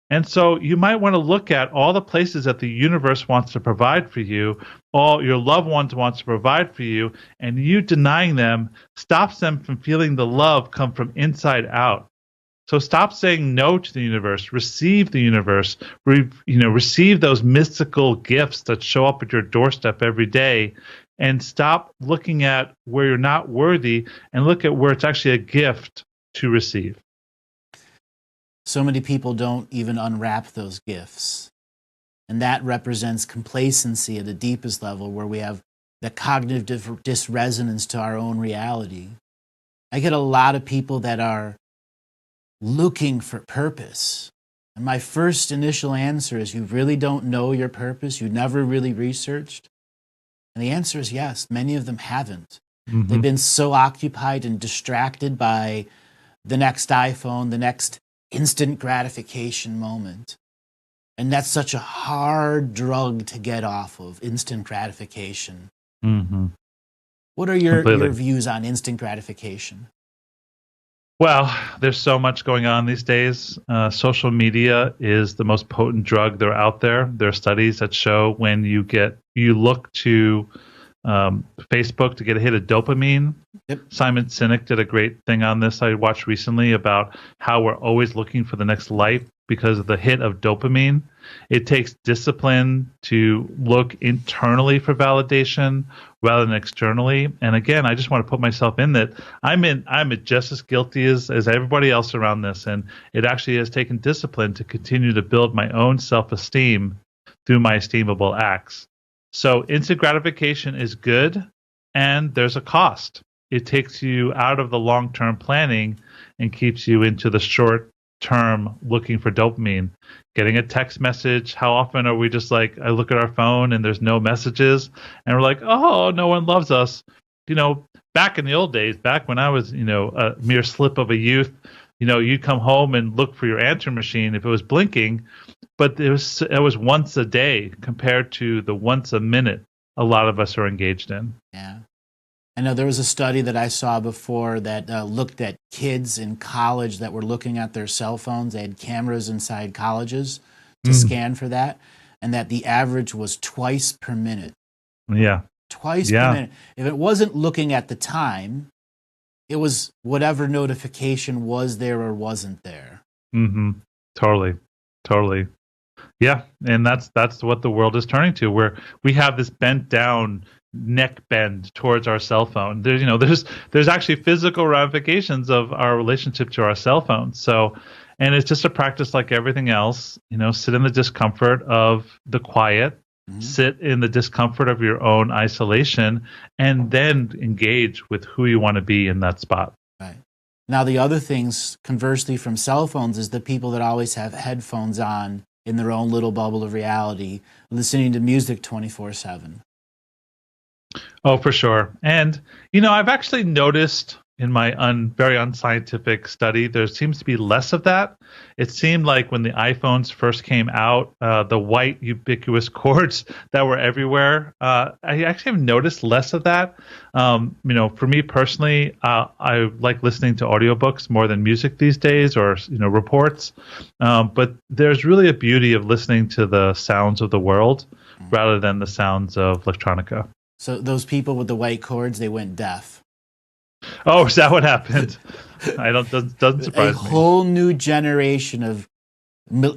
And so you might want to look at all the places that the universe wants to provide for you, all your loved ones wants to provide for you, and you denying them stops them from feeling the love come from inside out. So stop saying no to the universe. Receive the universe. Receive those mystical gifts that show up at your doorstep every day, and stop looking at where you're not worthy and look at where it's actually a gift to receive. So many people don't even unwrap those gifts. And that represents complacency at the deepest level, where we have the cognitive disresonance to our own reality. I get a lot of people that are looking for purpose. And my first initial answer is, you really don't know your purpose? You never really researched? And the answer is yes. Many of them haven't. Mm-hmm. They've been so occupied and distracted by the next iPhone, the next instant gratification moment. And that's such a hard drug to get off of, instant gratification. Mm-hmm. What are your views on instant gratification? Well, there's so much going on these days. Social media is the most potent drug there out there. There are studies that show when you look to Facebook to get a hit of dopamine. Yep. Simon Sinek did a great thing on this I watched recently about how we're always looking for the next like because of the hit of dopamine. It takes discipline to look internally for validation rather than externally. And again, I just want to put myself in that I'm just as guilty as everybody else around this. And it actually has taken discipline to continue to build my own self-esteem through my esteemable acts. So instant gratification is good, and there's a cost. It takes you out of the long-term planning and keeps you into the short-term looking for dopamine. Getting a text message, how often are we just like, I look at our phone and there's no messages, and we're like, oh, no one loves us. Back in the old days, back when I was, a mere slip of a youth, you'd come home and look for your answer machine if it was blinking, but it was once a day compared to the once a minute a lot of us are engaged in. Yeah. I know there was a study that I saw before that looked at kids in college that were looking at their cell phones. They had cameras inside colleges to scan for that, and that the average was twice per minute. Yeah. Twice per minute. If it wasn't looking at the time, it was whatever notification was there or wasn't there. Mm-hmm. Totally. Yeah, and that's what the world is turning to, where we have this bent down neck bend towards our cell phone. There's actually physical ramifications of our relationship to our cell phone. So, and it's just a practice like everything else. Sit in the discomfort of the quiet, sit in the discomfort of your own isolation, and then engage with who you want to be in that spot. Right. Now, the other things, conversely from cell phones, is the people that always have headphones on in their own little bubble of reality, listening to music 24/7. Oh, for sure. And, I've actually noticed in my very unscientific study, there seems to be less of that. It seemed like when the iPhones first came out, the white ubiquitous cords that were everywhere, I actually have noticed less of that. For me personally, I like listening to audiobooks more than music these days, or, reports. But there's really a beauty of listening to the sounds of the world rather than the sounds of electronica. So those people with the white cords, they went deaf. Oh, is that what happened? Doesn't surprise me. A whole new generation of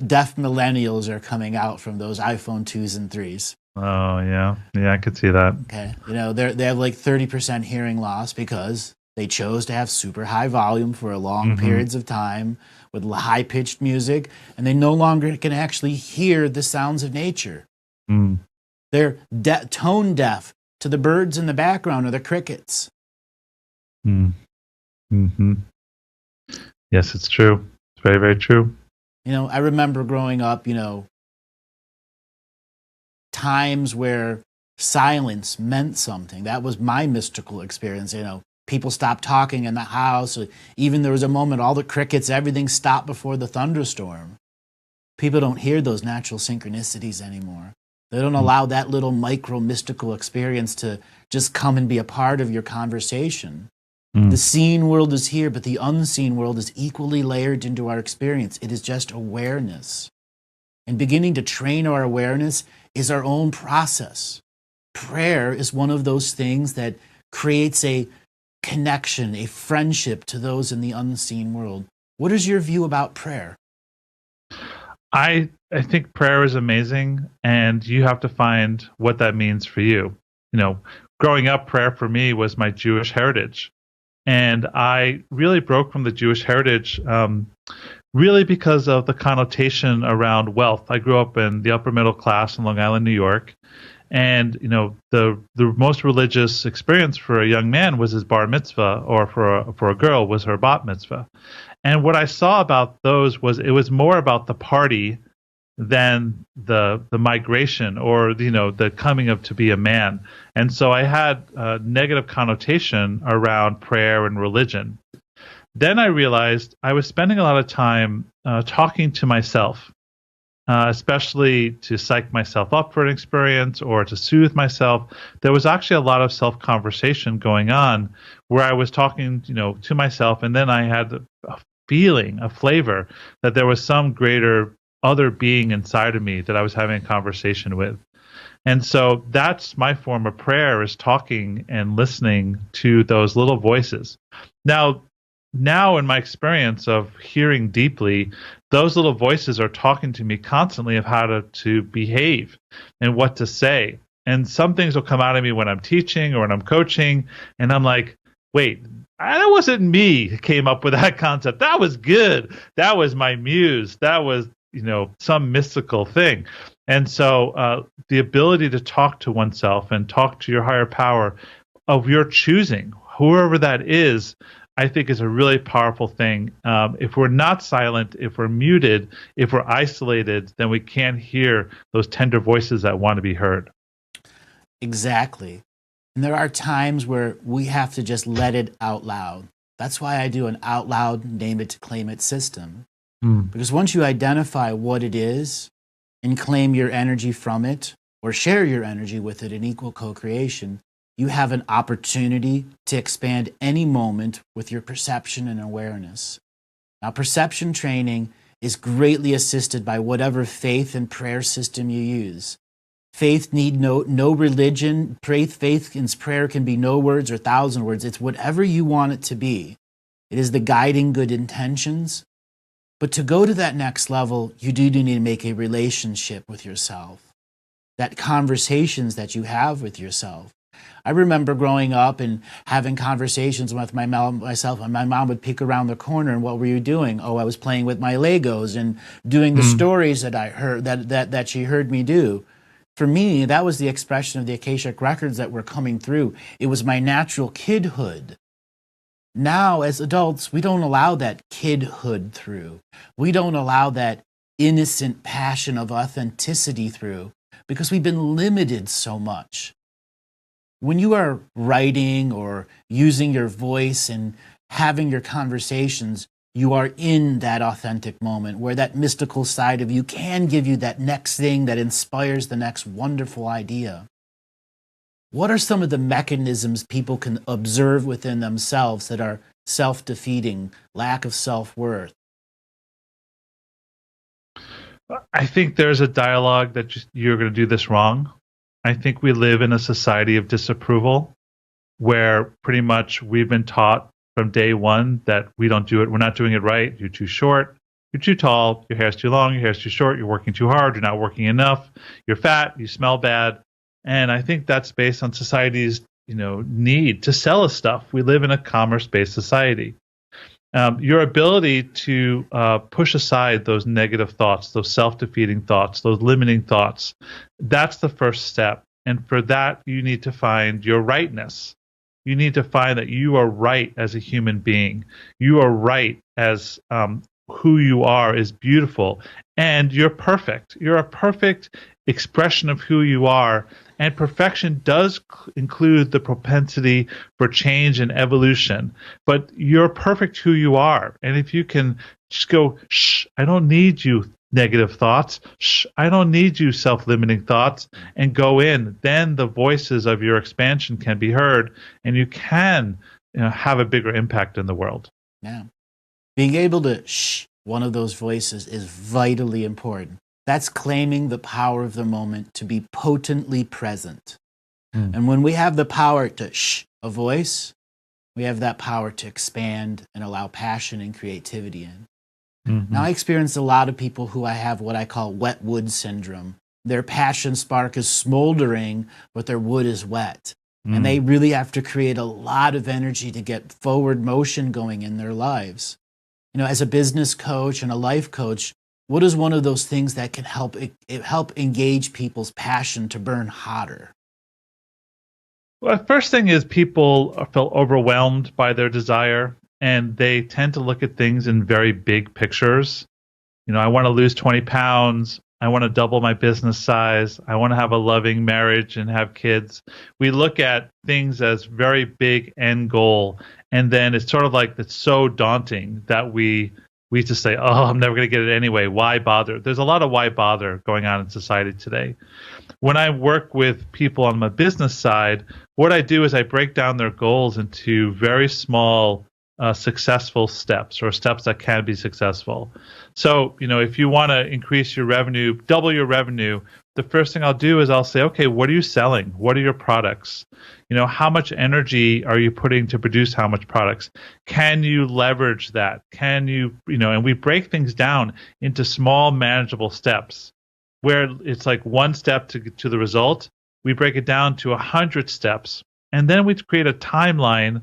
deaf millennials are coming out from those iPhone 2s and 3s. Oh, yeah. Yeah, I could see that. Okay. They have like 30% hearing loss because they chose to have super high volume for long periods of time with high-pitched music, and they no longer can actually hear the sounds of nature. They're tone deaf to the birds in the background or the crickets. Yes, it's true. It's very, very true. I remember growing up, times where silence meant something. That was my mystical experience. People stopped talking in the house. Even there was a moment, all the crickets, everything stopped before the thunderstorm. People don't hear those natural synchronicities anymore. They don't allow that little micro mystical experience to just come and be a part of your conversation. The seen world is here, but the unseen world is equally layered into our experience. It is just awareness. And beginning to train our awareness is our own process. Prayer is one of those things that creates a connection, a friendship to those in the unseen world. What is your view about prayer? I think prayer is amazing, and you have to find what that means for you. Growing up, prayer for me was my Jewish heritage. And I really broke from the Jewish heritage really because of the connotation around wealth. I grew up in the upper middle class in Long Island, New York. And, the most religious experience for a young man was his bar mitzvah, or for a girl was her bat mitzvah. And what I saw about those was it was more about the party than the migration or the coming of to be a man. And so I had a negative connotation around prayer and religion. Then I realized I was spending a lot of time talking to myself, especially to psych myself up for an experience or to soothe myself. There was actually a lot of self-conversation going on where I was talking to myself, and then I had a feeling, a flavor that there was some greater other being inside of me that I was having a conversation with. And so that's my form of prayer, is talking and listening to those little voices. Now in my experience of hearing deeply, those little voices are talking to me constantly of how to behave and what to say. And some things will come out of me when I'm teaching or when I'm coaching, and I'm like, wait, that wasn't me who came up with that concept. That was good. That was my muse. That was some mystical thing. And so the ability to talk to oneself and talk to your higher power of your choosing, whoever that is, I think is a really powerful thing. If we're not silent, if we're muted, if we're isolated, then we can't hear those tender voices that want to be heard. Exactly. And there are times where we have to just let it out loud. That's why I do an out loud, name it to claim it system. Because once you identify what it is and claim your energy from it, or share your energy with it in equal co-creation, you have an opportunity to expand any moment with your perception and awareness. Now, perception training is greatly assisted by whatever faith and prayer system you use. Faith need no religion. Faith in prayer can be no words or 1,000 words. It's whatever you want it to be. It is the guiding good intentions. But to go to that next level, you do need to make a relationship with yourself. That conversations that you have with yourself. I remember growing up and having conversations with myself, and my mom would peek around the corner, and what were you doing? Oh, I was playing with my Legos and doing the stories that I heard that she heard me do. For me, that was the expression of the Akashic Records that were coming through. It was my natural kidhood. Now, as adults, we don't allow that kidhood through. We don't allow that innocent passion of authenticity through because we've been limited so much. When you are writing or using your voice and having your conversations, you are in that authentic moment where that mystical side of you can give you that next thing that inspires the next wonderful idea. What are some of the mechanisms people can observe within themselves that are self-defeating, lack of self-worth? I think there's a dialogue that you're going to do this wrong. I think we live in a society of disapproval where pretty much we've been taught from day one that we don't do it. We're not doing it right. You're too short. You're too tall. Your hair's too long. Your hair's too short. You're working too hard. You're not working enough. You're fat. You smell bad. And I think that's based on society's, need to sell us stuff. We live in a commerce-based society. Your ability to push aside those negative thoughts, those self-defeating thoughts, those limiting thoughts, that's the first step. And for that, you need to find your rightness. You need to find that you are right as a human being. You are right as who you are is beautiful. And you're perfect. You're a perfect expression of who you are. And perfection does include the propensity for change and evolution. But you're perfect who you are. And if you can just go, shh, I don't need you negative thoughts. Shh, I don't need you self-limiting thoughts. And go in. Then the voices of your expansion can be heard. And you can have a bigger impact in the world. Yeah. Being able to shh one of those voices is vitally important. That's claiming the power of the moment to be potently present. And when we have the power to shh a voice, we have that power to expand and allow passion and creativity in. Now, I experience a lot of people who I have what I call wet wood syndrome. Their passion spark is smoldering, but their wood is wet. And they really have to create a lot of energy to get forward motion going in their lives. You know, as a business coach and a life coach, what is one of those things that can help engage people's passion to burn hotter? Well, the first thing is people feel overwhelmed by their desire, and they tend to look at things in very big pictures. You know, I want to lose 20 pounds. I want to double my business size. I want to have a loving marriage and have kids. We look at things as very big end goal, and then it's sort of like it's so daunting that we just say, oh, I'm never going to get it anyway. Why bother? There's a lot of why bother going on in society today. When I work with people on my business side, what I do is I break down their goals into very small successful steps, or steps that can be successful. So, you know, if you want to increase your revenue, double your revenue, the first thing I'll do is I'll say, okay, what are you selling? What are your products? You know, how much energy are you putting to produce how much products? Can you leverage that? Can you, and we break things down into small manageable steps where it's like one step to the result. We break it down to 100 steps, and then we create a timeline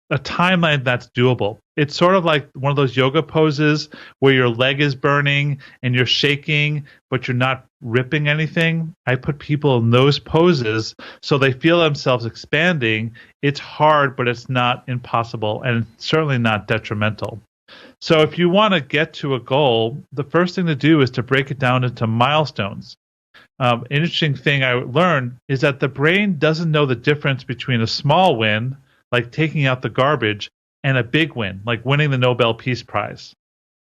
that's doable. It's sort of like one of those yoga poses where your leg is burning and you're shaking, but you're not ripping anything. I put people in those poses so they feel themselves expanding. It's hard, but it's not impossible, and certainly not detrimental. So if you want to get to a goal, the first thing to do is to break it down into milestones. An interesting thing I learned is that the brain doesn't know the difference between a small win, like taking out the garbage, and a big win, like winning the Nobel Peace Prize.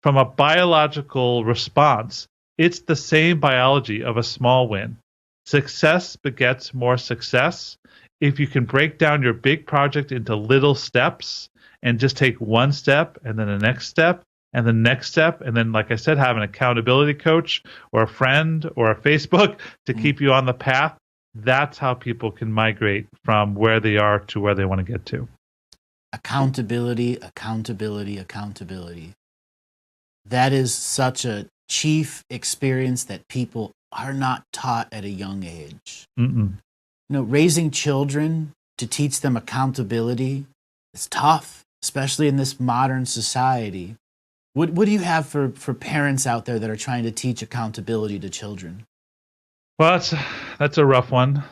From a biological response, it's the same biology of a small win. Success begets more success. If you can break down your big project into little steps and just take one step and then the next step and the next step, and then, like I said, have an accountability coach or a friend or a Facebook to keep you on the path, that's how people can migrate from where they are to where they want to get to. Accountability, accountability, accountability. That is such a chief experience that people are not taught at a young age. Raising children to teach them accountability is tough, especially in this modern society. What do you have for parents out there that are trying to teach accountability to children? Well, that's a rough one.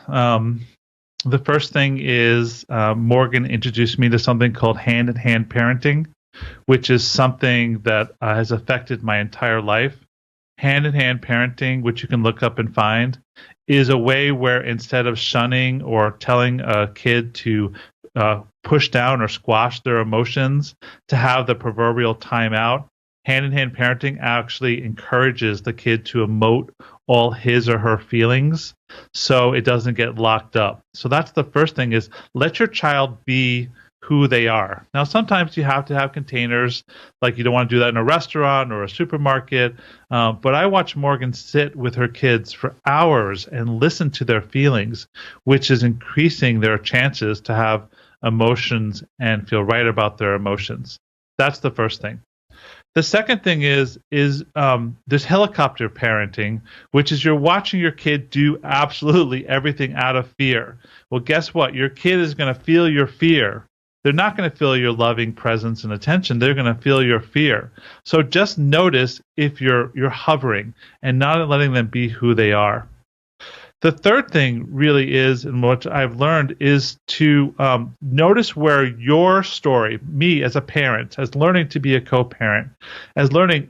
The first thing is Morgan introduced me to something called hand-in-hand parenting, which is something that has affected my entire life. Hand-in-hand parenting, which you can look up and find, is a way where instead of shunning or telling a kid to push down or squash their emotions, to have the proverbial timeout, hand-in-hand parenting actually encourages the kid to emote all his or her feelings so it doesn't get locked up. So that's the first thing, is let your child be who they are. Now, sometimes you have to have containers, like you don't want to do that in a restaurant or a supermarket. But I watch Morgan sit with her kids for hours and listen to their feelings, which is increasing their chances to have emotions and feel right about their emotions. That's the first thing. The second thing is there's helicopter parenting, which is you're watching your kid do absolutely everything out of fear. Well, guess what? Your kid is going to feel your fear. They're not going to feel your loving presence and attention. They're going to feel your fear. So just notice if you're hovering and not letting them be who they are. The third thing really is, and what I've learned, is to notice where your story, me as a parent, as learning to be a co-parent,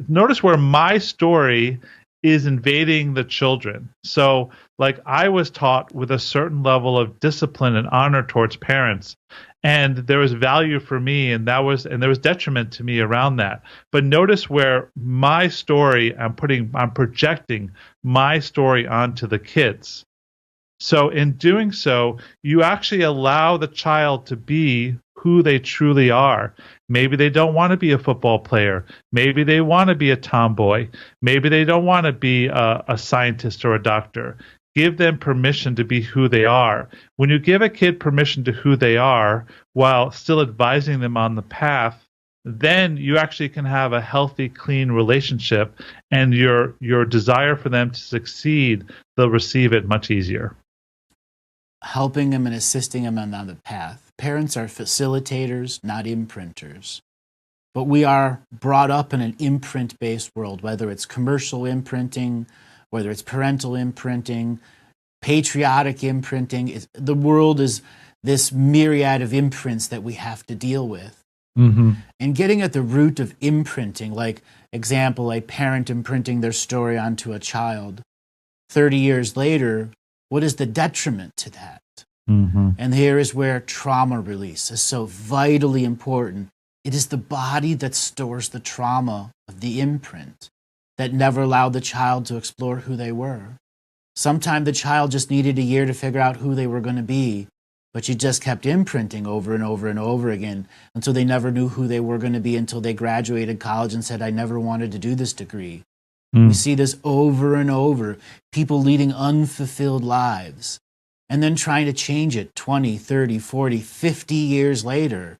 notice where my story is invading the children. So, like, I was taught with a certain level of discipline and honor towards parents, and there was value for me, and there was detriment to me around that. But notice where my story, I'm projecting my story onto the kids. So in doing so, you actually allow the child to be who they truly are. Maybe they don't want to be a football player. Maybe they want to be a tomboy. Maybe they don't want to be a scientist or a doctor. Give them permission to be who they are. When you give a kid permission to who they are while still advising them on the path, then you actually can have a healthy, clean relationship, and your desire for them to succeed, they'll receive it much easier. Helping them and assisting them on the path. Parents are facilitators, not imprinters. But we are brought up in an imprint-based world, whether it's commercial imprinting, whether it's parental imprinting, patriotic imprinting. The world is this myriad of imprints that we have to deal with. Mm-hmm. And getting at the root of imprinting, like example, a parent imprinting their story onto a child, 30 years later, what is the detriment to that? Mm-hmm. And here is where trauma release is so vitally important. It is the body that stores the trauma of the imprint that never allowed the child to explore who they were. Sometimes the child just needed a year to figure out who they were going to be, but you just kept imprinting over and over and over again until they never knew who they were going to be until they graduated college and said, I never wanted to do this degree. We see this over and over, people leading unfulfilled lives and then trying to change it 20, 30, 40, 50 years later.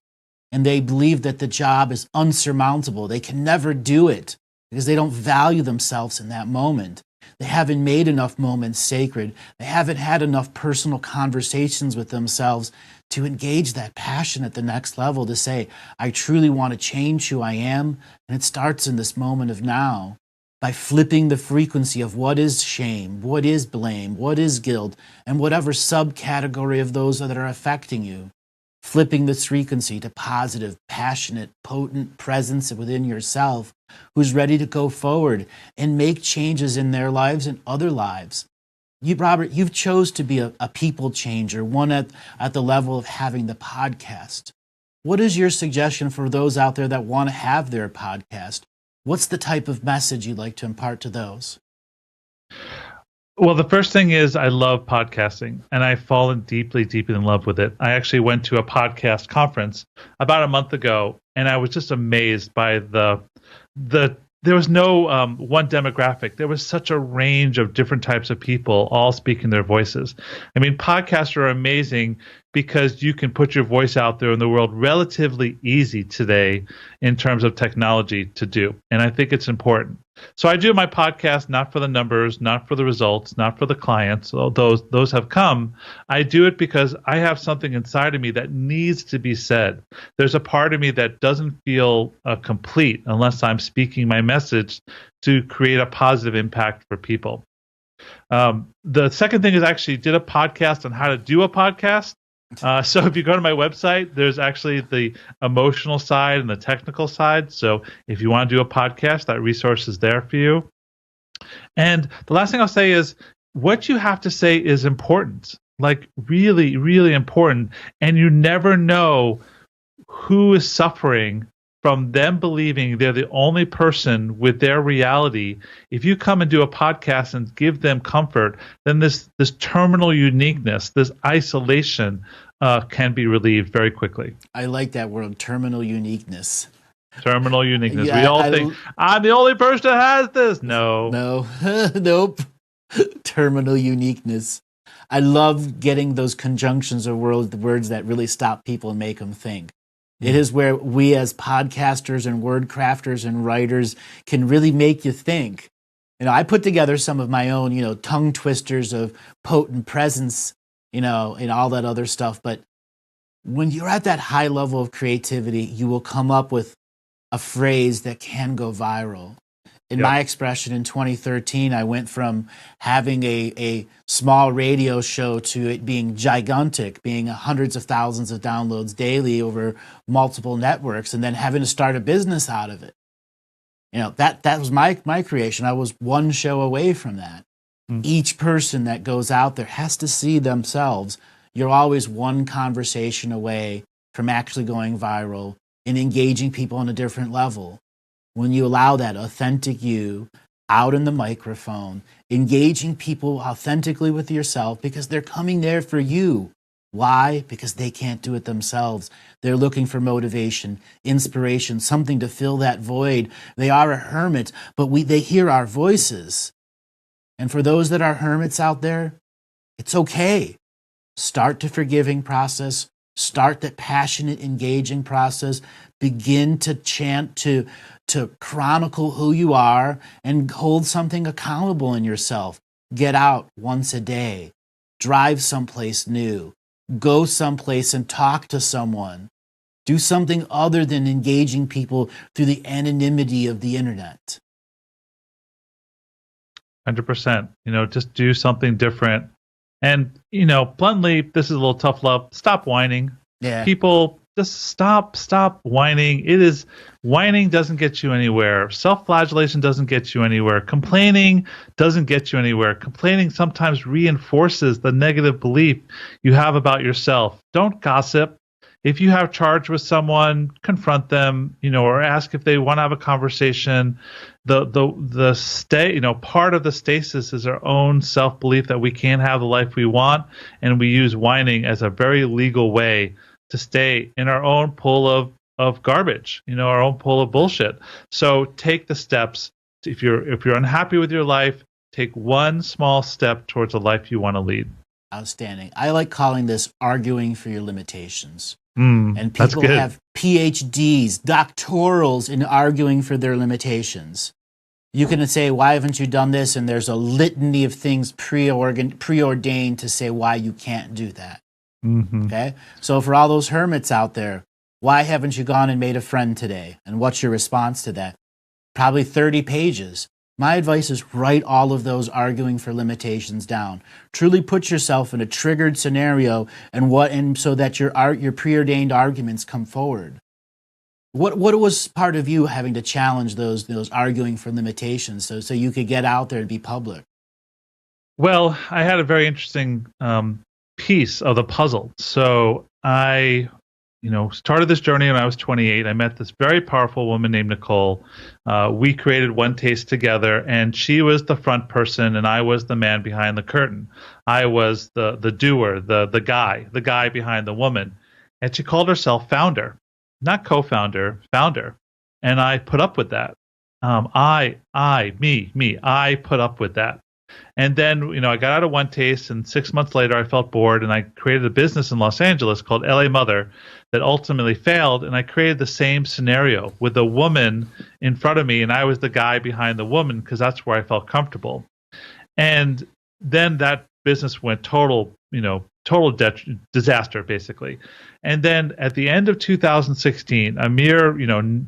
And they believe that the job is unsurmountable. They can never do it because they don't value themselves in that moment. They haven't made enough moments sacred. They haven't had enough personal conversations with themselves to engage that passion at the next level, to say, I truly want to change who I am. And it starts in this moment of now by flipping the frequency of what is shame, what is blame, what is guilt, and whatever subcategory of those that are affecting you. Flipping this frequency to positive, passionate, potent presence within yourself who's ready to go forward and make changes in their lives and other lives. Robert, you've chose to be a people changer, one at the level of having the podcast. What is your suggestion for those out there that want to have their podcast? What's the type of message you'd like to impart to those? Well, the first thing is I love podcasting, and I've fallen deeply, deeply in love with it. I actually went to a podcast conference about a month ago, and I was just amazed by the there was no one demographic. There was such a range of different types of people all speaking their voices. I mean, podcasts are amazing because you can put your voice out there in the world relatively easy today in terms of technology to do. And I think it's important. So I do my podcast not for the numbers, not for the results, not for the clients. Those have come. I do it because I have something inside of me that needs to be said. There's a part of me that doesn't feel complete unless I'm speaking my message to create a positive impact for people. The second thing is I actually did a podcast on how to do a podcast. So if you go to my website, there's actually the emotional side and the technical side. So if you want to do a podcast, that resource is there for you. And the last thing I'll say is what you have to say is important, like really, really important. And you never know who is suffering from them believing they're the only person with their reality. If you come and do a podcast and give them comfort, then this terminal uniqueness, this isolation can be relieved very quickly. I like that word, terminal uniqueness. Terminal uniqueness. Yeah, we all think, I'm the only person that has this. No. Nope. Terminal uniqueness. I love getting those conjunctions of words that really stop people and make them think. It is where we as podcasters and word crafters and writers can really make you think. I put together some of my own, tongue twisters of potent presence, and all that other stuff. But when you're at that high level of creativity, you will come up with a phrase that can go viral. In my expression in 2013, I went from having a small radio show to it being gigantic, being hundreds of thousands of downloads daily over multiple networks, and then having to start a business out of it. That was my creation. I was one show away from that. Each person that goes out there has to see themselves. You're always one conversation away from actually going viral and engaging people on a different level. When you allow that authentic you out in the microphone, engaging people authentically with yourself because they're coming there for you. Why? Because they can't do it themselves. They're looking for motivation, inspiration, something to fill that void. They are a hermit, but they hear our voices. And for those that are hermits out there, it's okay. Start the forgiving process. Start that passionate, engaging process. Begin to chant, to chronicle who you are and hold something accountable in yourself. Get out once a day. Drive someplace new. Go someplace and talk to someone. Do something other than engaging people through the anonymity of the internet. 100%. Just do something different. And, bluntly, this is a little tough love. Stop whining. Yeah. People, just stop whining. Whining doesn't get you anywhere. Self-flagellation doesn't get you anywhere. Complaining doesn't get you anywhere. Complaining sometimes reinforces the negative belief you have about yourself. Don't gossip. If you have charge with someone, confront them, or ask if they want to have a conversation. Part of the stasis is our own self-belief that we can't have the life we want, and we use whining as a very legal way to stay in our own pool of garbage, our own pool of bullshit. So take the steps. If you're unhappy with your life, take one small step towards a life you want to lead. Outstanding. I like calling this arguing for your limitations. And people have PhDs, doctorals in arguing for their limitations. You can say, why haven't you done this? And there's a litany of things preordained to say why you can't do that. Okay? So for all those hermits out there, why haven't you gone and made a friend today? And what's your response to that? Probably 30 pages. My advice is write all of those arguing for limitations down. Truly put yourself in a triggered scenario and so that your preordained arguments come forward. What was part of you having to challenge those arguing for limitations so you could get out there and be public? Well, I had a very interesting piece of the puzzle. So I started this journey when I was 28. I met this very powerful woman named Nicole. We created One Taste together, and she was the front person, and I was the man behind the curtain. I was the doer, the guy behind the woman. And she called herself founder, not co-founder, founder. And I put up with that. I put up with that. And then, I got out of One Taste, and 6 months later, I felt bored, and I created a business in Los Angeles called LA Mother that ultimately failed. And I created the same scenario with a woman in front of me, and I was the guy behind the woman because that's where I felt comfortable. And then that business went total disaster, basically. And then at the end of 2016, a mere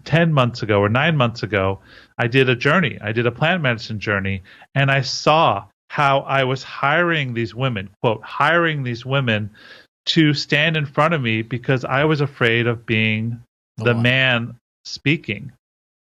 10 months ago or 9 months ago, I did a journey. I did a plant medicine journey, and I saw how I was hiring these women, quote, hiring these women to stand in front of me because I was afraid of being the man speaking.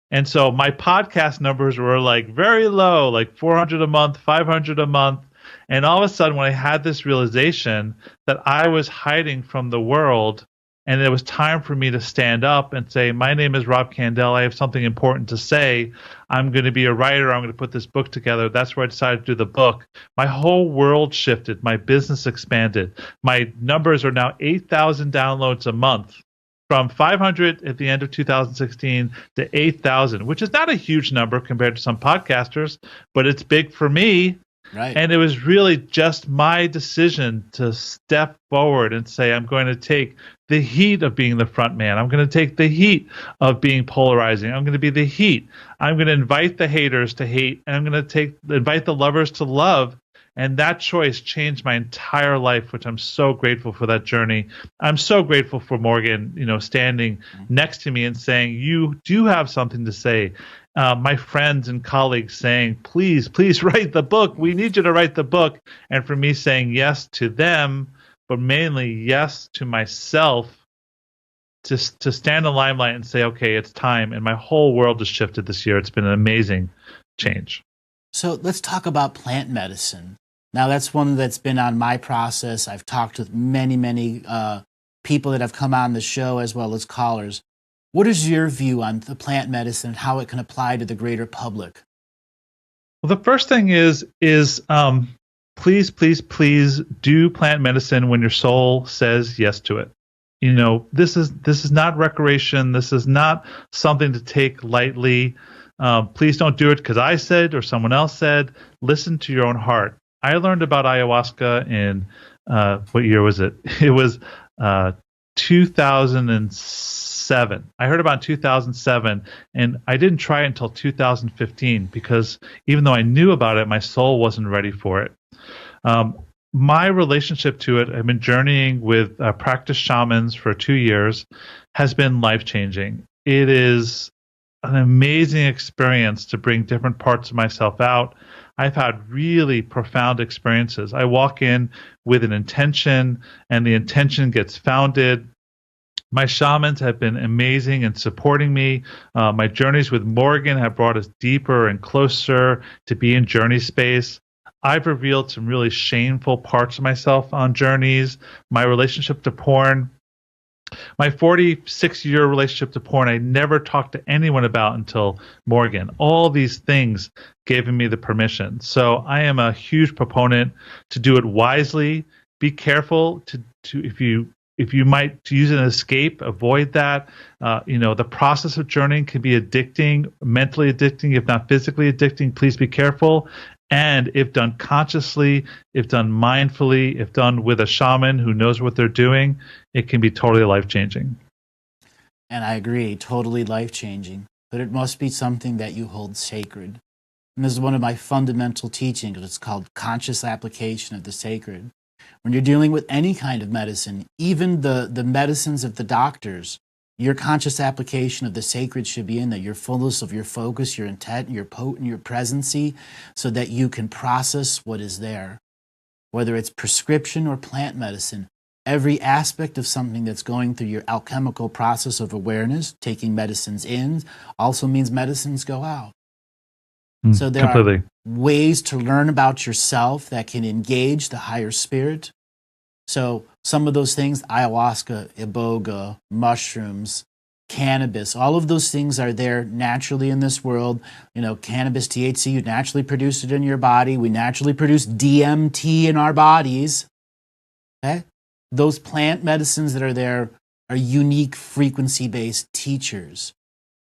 And so my podcast numbers were like very low, like 400 a month, 500 a month. And all of a sudden, when I had this realization that I was hiding from the world, and it was time for me to stand up and say, my name is Rob Kandell. I have something important to say. I'm going to be a writer. I'm going to put this book together. That's where I decided to do the book. My whole world shifted. My business expanded. My numbers are now 8,000 downloads a month, from 500 at the end of 2016 to 8,000, which is not a huge number compared to some podcasters, but it's big for me. Right. And it was really just my decision to step forward and say, I'm going to take the heat of being the front man. I'm going to take the heat of being polarizing. I'm going to be the heat. I'm going to invite the haters to hate, and I'm going to invite the lovers to love. And that choice changed my entire life, which I'm so grateful for that journey. I'm so grateful for Morgan, standing next to me and saying, you do have something to say. My friends and colleagues saying, please write the book. We need you to write the book. And for me saying yes to them, but mainly yes to myself, to stand in the limelight and say, okay, it's time. And my whole world has shifted this year. It's been an amazing change. So let's talk about plant medicine. Now, that's one that's been on my process. I've talked with many people that have come on the show as well as callers. What is your view on the plant medicine and how it can apply to the greater public? Well, the first thing is please do plant medicine when your soul says yes to it. This is not recreation. This is not something to take lightly. Please don't do it because I said or someone else said. Listen to your own heart. I learned about ayahuasca in what year was it? It was 2007. I heard about it in 2007, and I didn't try it until 2015 because even though I knew about it, my soul wasn't ready for it. My relationship to it, I've been journeying with practice shamans for 2 years, has been life-changing. It is an amazing experience to bring different parts of myself out. I've had really profound experiences. I walk in with an intention, and the intention gets founded. My shamans have been amazing in supporting me. My journeys with Morgan have brought us deeper and closer to be in journey space. I've revealed some really shameful parts of myself on journeys. My relationship to porn, my 46-year relationship to porn, I never talked to anyone about until Morgan. All these things gave me the permission. So I am a huge proponent to do it wisely. Be careful to if you might to use an escape, avoid that. The process of journeying can be addicting, mentally addicting, if not physically addicting. Please be careful. And if done consciously, if done mindfully, if done with a shaman who knows what they're doing, it can be totally life-changing. And I agree, totally life-changing. But it must be something that you hold sacred. And this is one of my fundamental teachings. It's called conscious application of the sacred. When you're dealing with any kind of medicine, even the medicines of the doctors, your conscious application of the sacred should be in there. Your fullness of your focus, your intent, your potent, your presency, so that you can process what is there. Whether it's prescription or plant medicine, every aspect of something that's going through your alchemical process of awareness, taking medicines in, also means medicines go out. So there are ways to learn about yourself that can engage the higher spirit. So some of those things, ayahuasca, iboga, mushrooms, cannabis, all of those things are there naturally in this world. Cannabis, THC, you naturally produce it in your body. We naturally produce DMT in our bodies. Okay? Those plant medicines that are there are unique frequency-based teachers.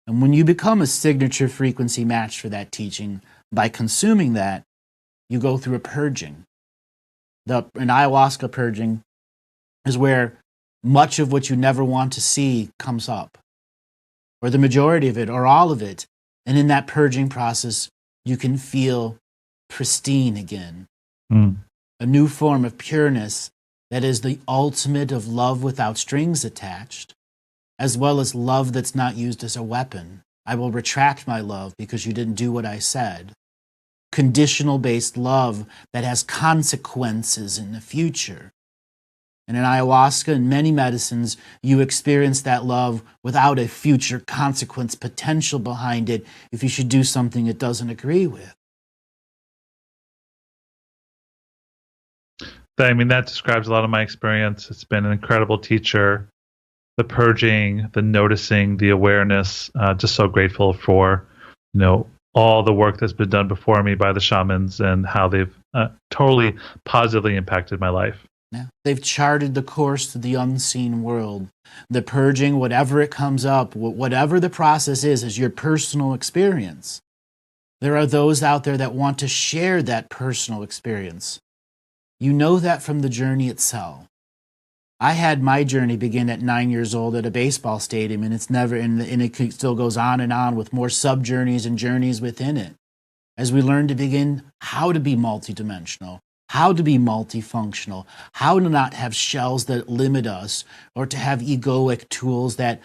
And when you become a signature frequency match for that teaching, by consuming that, you go through a purging. An ayahuasca purging is where much of what you never want to see comes up, or the majority of it, or all of it. And in that purging process, you can feel pristine again. A new form of pureness that is the ultimate of love without strings attached, as well as love that's not used as a weapon. I will retract my love because you didn't do what I said. Conditional-based love that has consequences in the future. And in ayahuasca and many medicines, you experience that love without a future consequence potential behind it if you should do something it doesn't agree with. That describes a lot of my experience. It's been an incredible teacher. The purging, the noticing, the awareness. Just so grateful for, all the work that's been done before me by the shamans and how they've totally positively impacted my life. Yeah. They've charted the course to the unseen world. The purging, whatever it comes up, whatever the process is your personal experience. There are those out there that want to share that personal experience. You know that from the journey itself. I had my journey begin at 9 years old at a baseball stadium, and it still goes on with more sub-journeys and journeys within it. As we learn to begin how to be multidimensional, how to be multifunctional, how to not have shells that limit us, or to have egoic tools that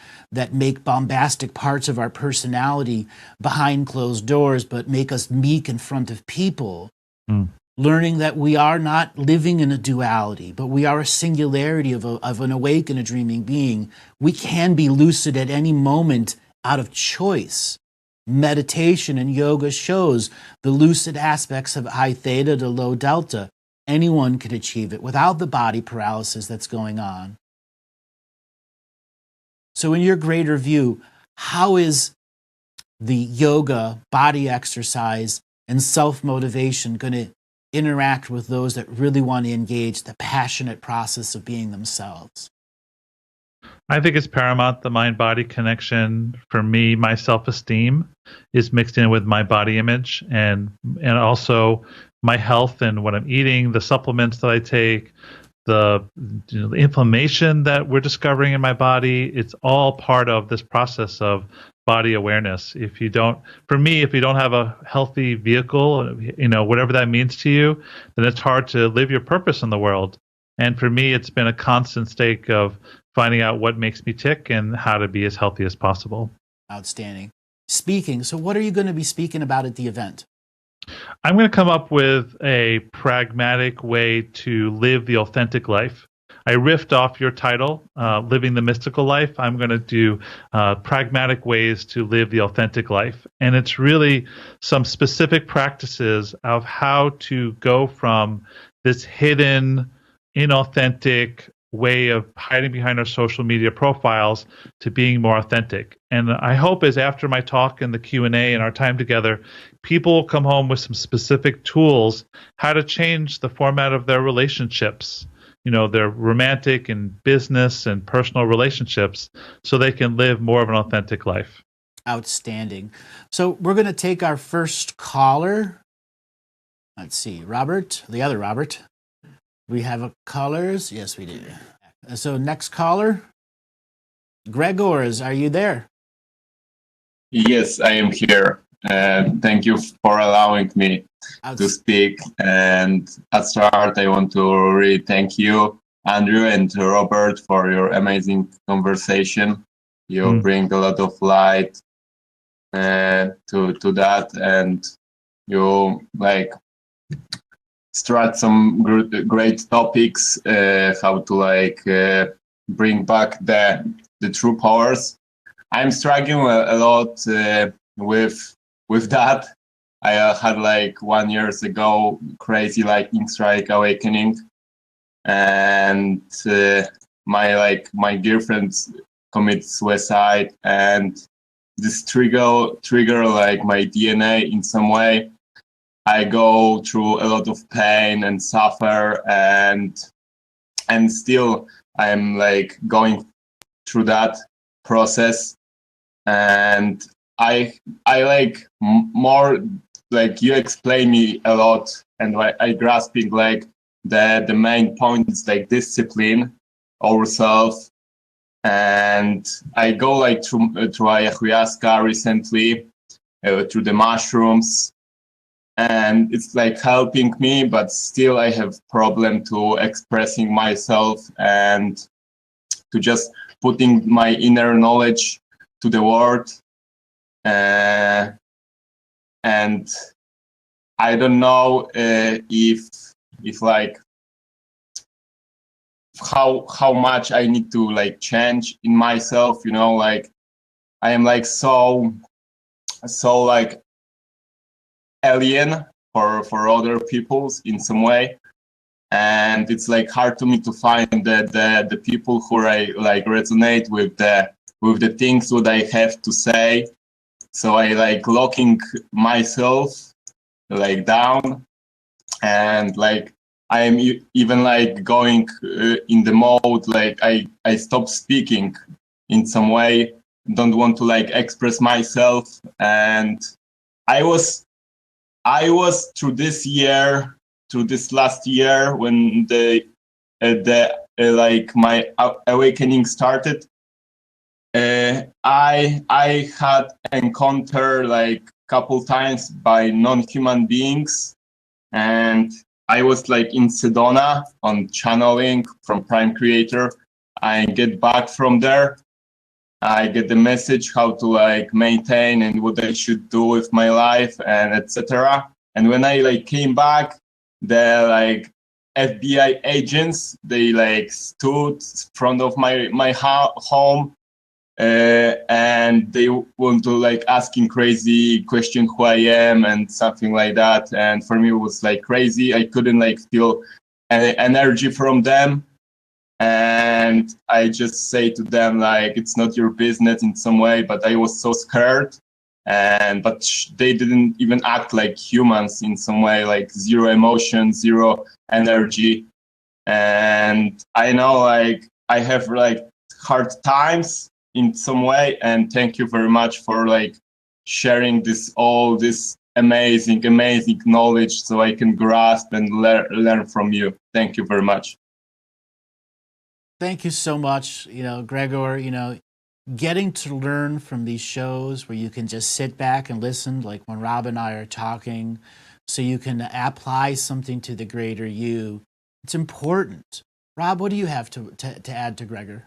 make bombastic parts of our personality behind closed doors, but make us meek in front of people. Learning that we are not living in a duality, but we are a singularity of an awake and a dreaming being. We can be lucid at any moment out of choice. Meditation and yoga shows the lucid aspects of high theta to low delta. Anyone can achieve it without the body paralysis that's going on. So in your greater view, how is the yoga, body exercise, and self-motivation going to interact with those that really want to engage the passionate process of being themselves? I think it's paramount, the mind-body connection. For me, my self-esteem is mixed in with my body image and also my health and what I'm eating, the supplements that I take, the the inflammation that we're discovering in my body. It's all part of this process of body awareness. If you don't have a healthy vehicle, whatever that means to you, then it's hard to live your purpose in the world. And for me, it's been a constant stake of finding out what makes me tick and how to be as healthy as possible. Outstanding. Speaking. So what are you going to be speaking about at the event? I'm going to come up with a pragmatic way to live the authentic life. I riffed off your title, Living the Mystical Life. I'm going to do pragmatic ways to live the authentic life. And it's really some specific practices of how to go from this hidden, inauthentic way of hiding behind our social media profiles to being more authentic. And I hope is after my talk and the Q&A and our time together, people will come home with some specific tools how to change the format of their relationships, their romantic and business and personal relationships, so they can live more of an authentic life. Outstanding. So we're going to take our first caller. Let's see, Robert, the other Robert. We have callers. Yes, we do. So next caller, Gregors, are you there? Yes, I am here. Thank you for allowing me to speak. And at start, I want to really thank you, Andrew and Robert, for your amazing conversation. You bring a lot of light to that, and you start some great topics, how to bring back the true powers. I'm struggling a lot with that. I had 1 year ago crazy lightning strike awakening, and my girlfriend commits suicide, and this trigger my DNA in some way. I go through a lot of pain and suffer, and still I'm going through that process. And I more you explain me a lot, and I grasping the main point is discipline ourselves. And I go through ayahuasca recently, through the mushrooms. And it's helping me, but still I have problem to expressing myself and to just putting my inner knowledge to the world. And I don't know if how much I need to change in myself. I am so alien for other peoples in some way, and it's hard to me to find the people who I resonate with the things what I have to say. So I locking myself down, and I am even going in the mode I stop speaking in some way, don't want to express myself. And I was through this last year when my awakening started. I had encounter couple times by non-human beings, and I was in Sedona on channeling from Prime Creator. I get back from there. I get the message how to maintain and what I should do with my life and etc. And when I came back, the FBI agents, they stood in front of my home, and they want to asking crazy question who I am and something like that. And for me it was crazy. I couldn't feel any energy from them. And I just say to them it's not your business in some way, but I was so scared. But they didn't even act like humans in some way, zero emotion, zero energy. And I know I have hard times in some way. And thank you very much for sharing all this amazing knowledge so I can grasp and learn from you. Thank you very much. thank you so much, Gregor, getting to learn from these shows where you can just sit back and listen, like when Rob and I are talking, so you can apply something to the greater you. It's important. Rob, what do you have to add to Gregor?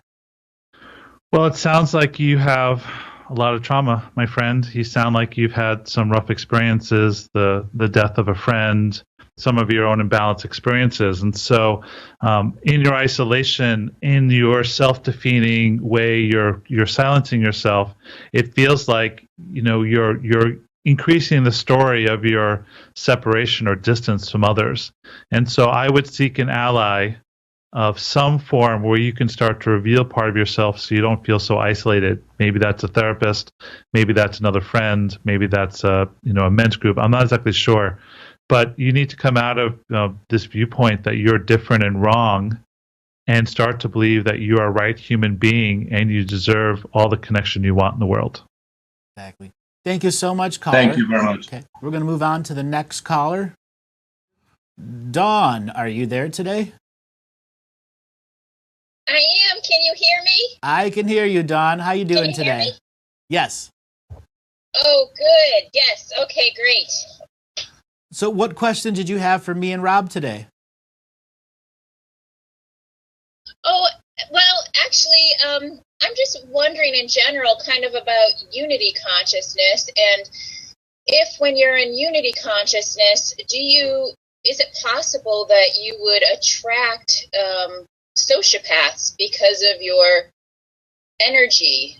Well, it sounds like you have a lot of trauma, my friend. You sound like you've had some rough experiences, the death of a friend, some of your own imbalanced experiences. And so in your isolation, in your self-defeating way, you're silencing yourself. It feels like, you're increasing the story of your separation or distance from others. And so I would seek an ally of some form where you can start to reveal part of yourself so you don't feel so isolated. Maybe that's a therapist, maybe that's another friend, maybe that's a men's group. I'm not exactly sure. But you need to come out of this viewpoint that you're different and wrong and start to believe that you are a right human being and you deserve all the connection you want in the world. Exactly. Thank you so much, caller. Thank you very much. Okay, we're going to move on to the next caller. Dawn, are you there today? I am. Can you hear me? I can hear you, Dawn. How you doing today? Hear me? Yes. Oh, good. Yes. Okay, great. So what question did you have for me and Rob today? Oh, well, actually, I'm just wondering in general kind of about unity consciousness, and if when you're in unity consciousness, is it possible that you would attract sociopaths because of your energy,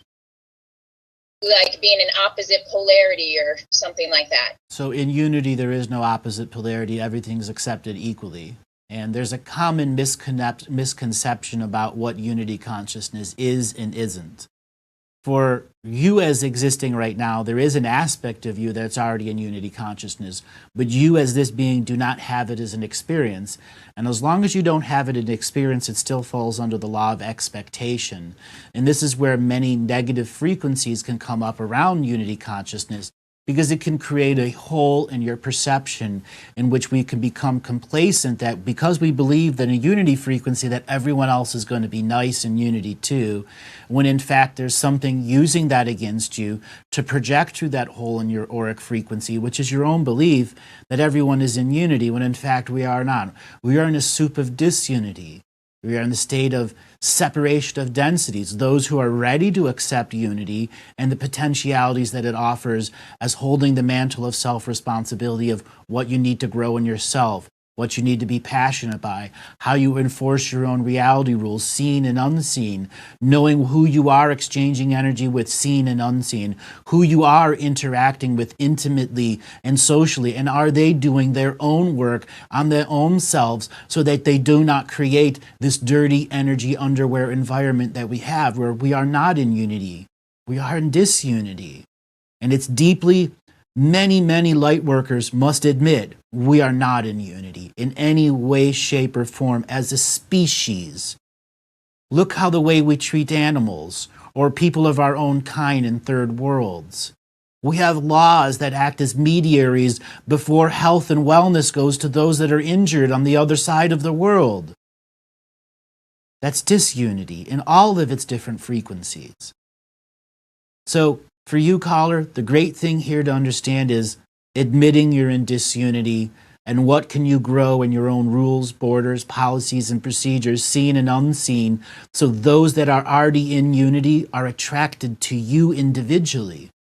like being an opposite polarity or something like that? So in unity, there is no opposite polarity. Everything's accepted equally. And there's a common misconception about what unity consciousness is and isn't. For you as existing right now, there is an aspect of you that's already in unity consciousness, but you as this being do not have it as an experience. And as long as you don't have it as an experience, it still falls under the law of expectation. And this is where many negative frequencies can come up around unity consciousness, because it can create a hole in your perception in which we can become complacent that because we believe that in a unity frequency that everyone else is going to be nice in unity too, when in fact there's something using that against you to project through that hole in your auric frequency, which is your own belief that everyone is in unity, when in fact we are not. We are in a soup of disunity. We are in the state of separation of densities, those who are ready to accept unity and the potentialities that it offers as holding the mantle of self-responsibility of what you need to grow in yourself, what you need to be passionate by, how you enforce your own reality rules, seen and unseen, knowing who you are exchanging energy with, seen and unseen, who you are interacting with intimately and socially, and are they doing their own work on their own selves so that they do not create this dirty energy underwear environment that we have where we are not in unity, we are in disunity. And it's deeply, many light workers must admit we are not in unity in any way, shape, or form as a species. Look how the way we treat animals or people of our own kind in third worlds. We have laws that act as mediaries before health and wellness goes to those that are injured on the other side of the world. That's disunity in all of its different frequencies. So, for you, caller, the great thing here to understand is admitting you're in disunity and what can you grow in your own rules, borders, policies, and procedures, seen and unseen, so those that are already in unity are attracted to you individually,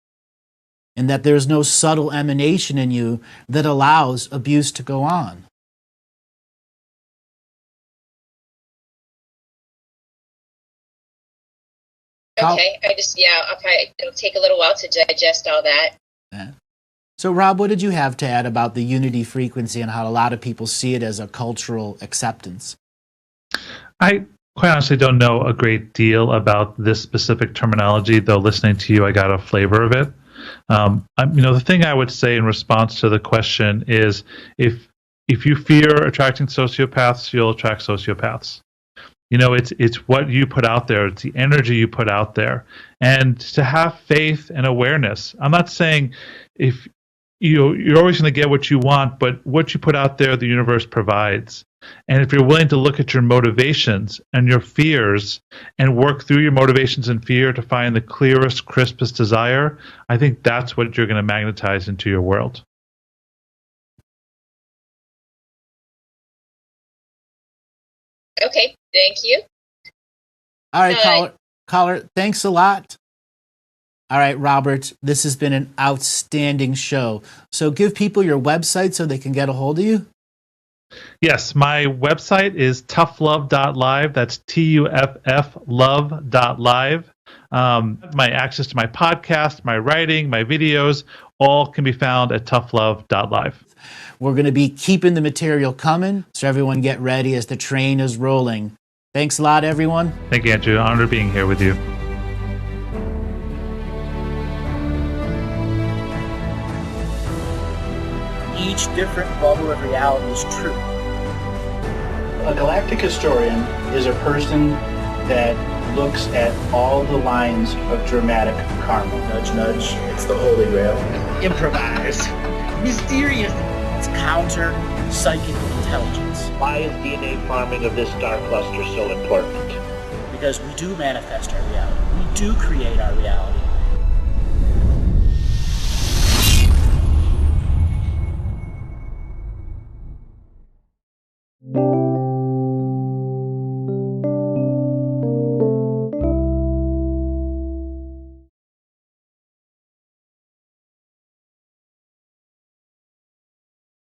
and that there's no subtle emanation in you that allows abuse to go on. Okay, it'll take a little while to digest all that. Yeah. So, Rob, what did you have to add about the unity frequency and how a lot of people see it as a cultural acceptance? I quite honestly don't know a great deal about this specific terminology, though listening to you, I got a flavor of it. The thing I would say in response to the question is if you fear attracting sociopaths, you'll attract sociopaths. It's what you put out there. It's the energy you put out there. And to have faith and awareness. I'm not saying if you're always going to get what you want, but what you put out there, the universe provides. And if you're willing to look at your motivations and your fears and work through your motivations and fear to find the clearest, crispest desire, I think that's what you're going to magnetize into your world. Okay, thank you. All right, caller, thanks a lot. All right, Robert, this has been an outstanding show. So give people your website so they can get a hold of you. Yes, my website is TuffLove.Live. That's TUFF Love.Live. My access to my podcast, my writing, my videos, all can be found at TuffLove.Live. We're going to be keeping the material coming, so everyone get ready as the train is rolling. Thanks a lot, everyone. Thank you, Andrew. Honored being here with you. Each different bubble of reality is true. A galactic historian is a person that looks at all the lines of dramatic karma. Nudge, nudge. It's the Holy Grail. Improvise. Mysterious. It's counter psychic intelligence. Why is DNA farming of this star cluster so important? Because we do manifest our reality. We do create our reality.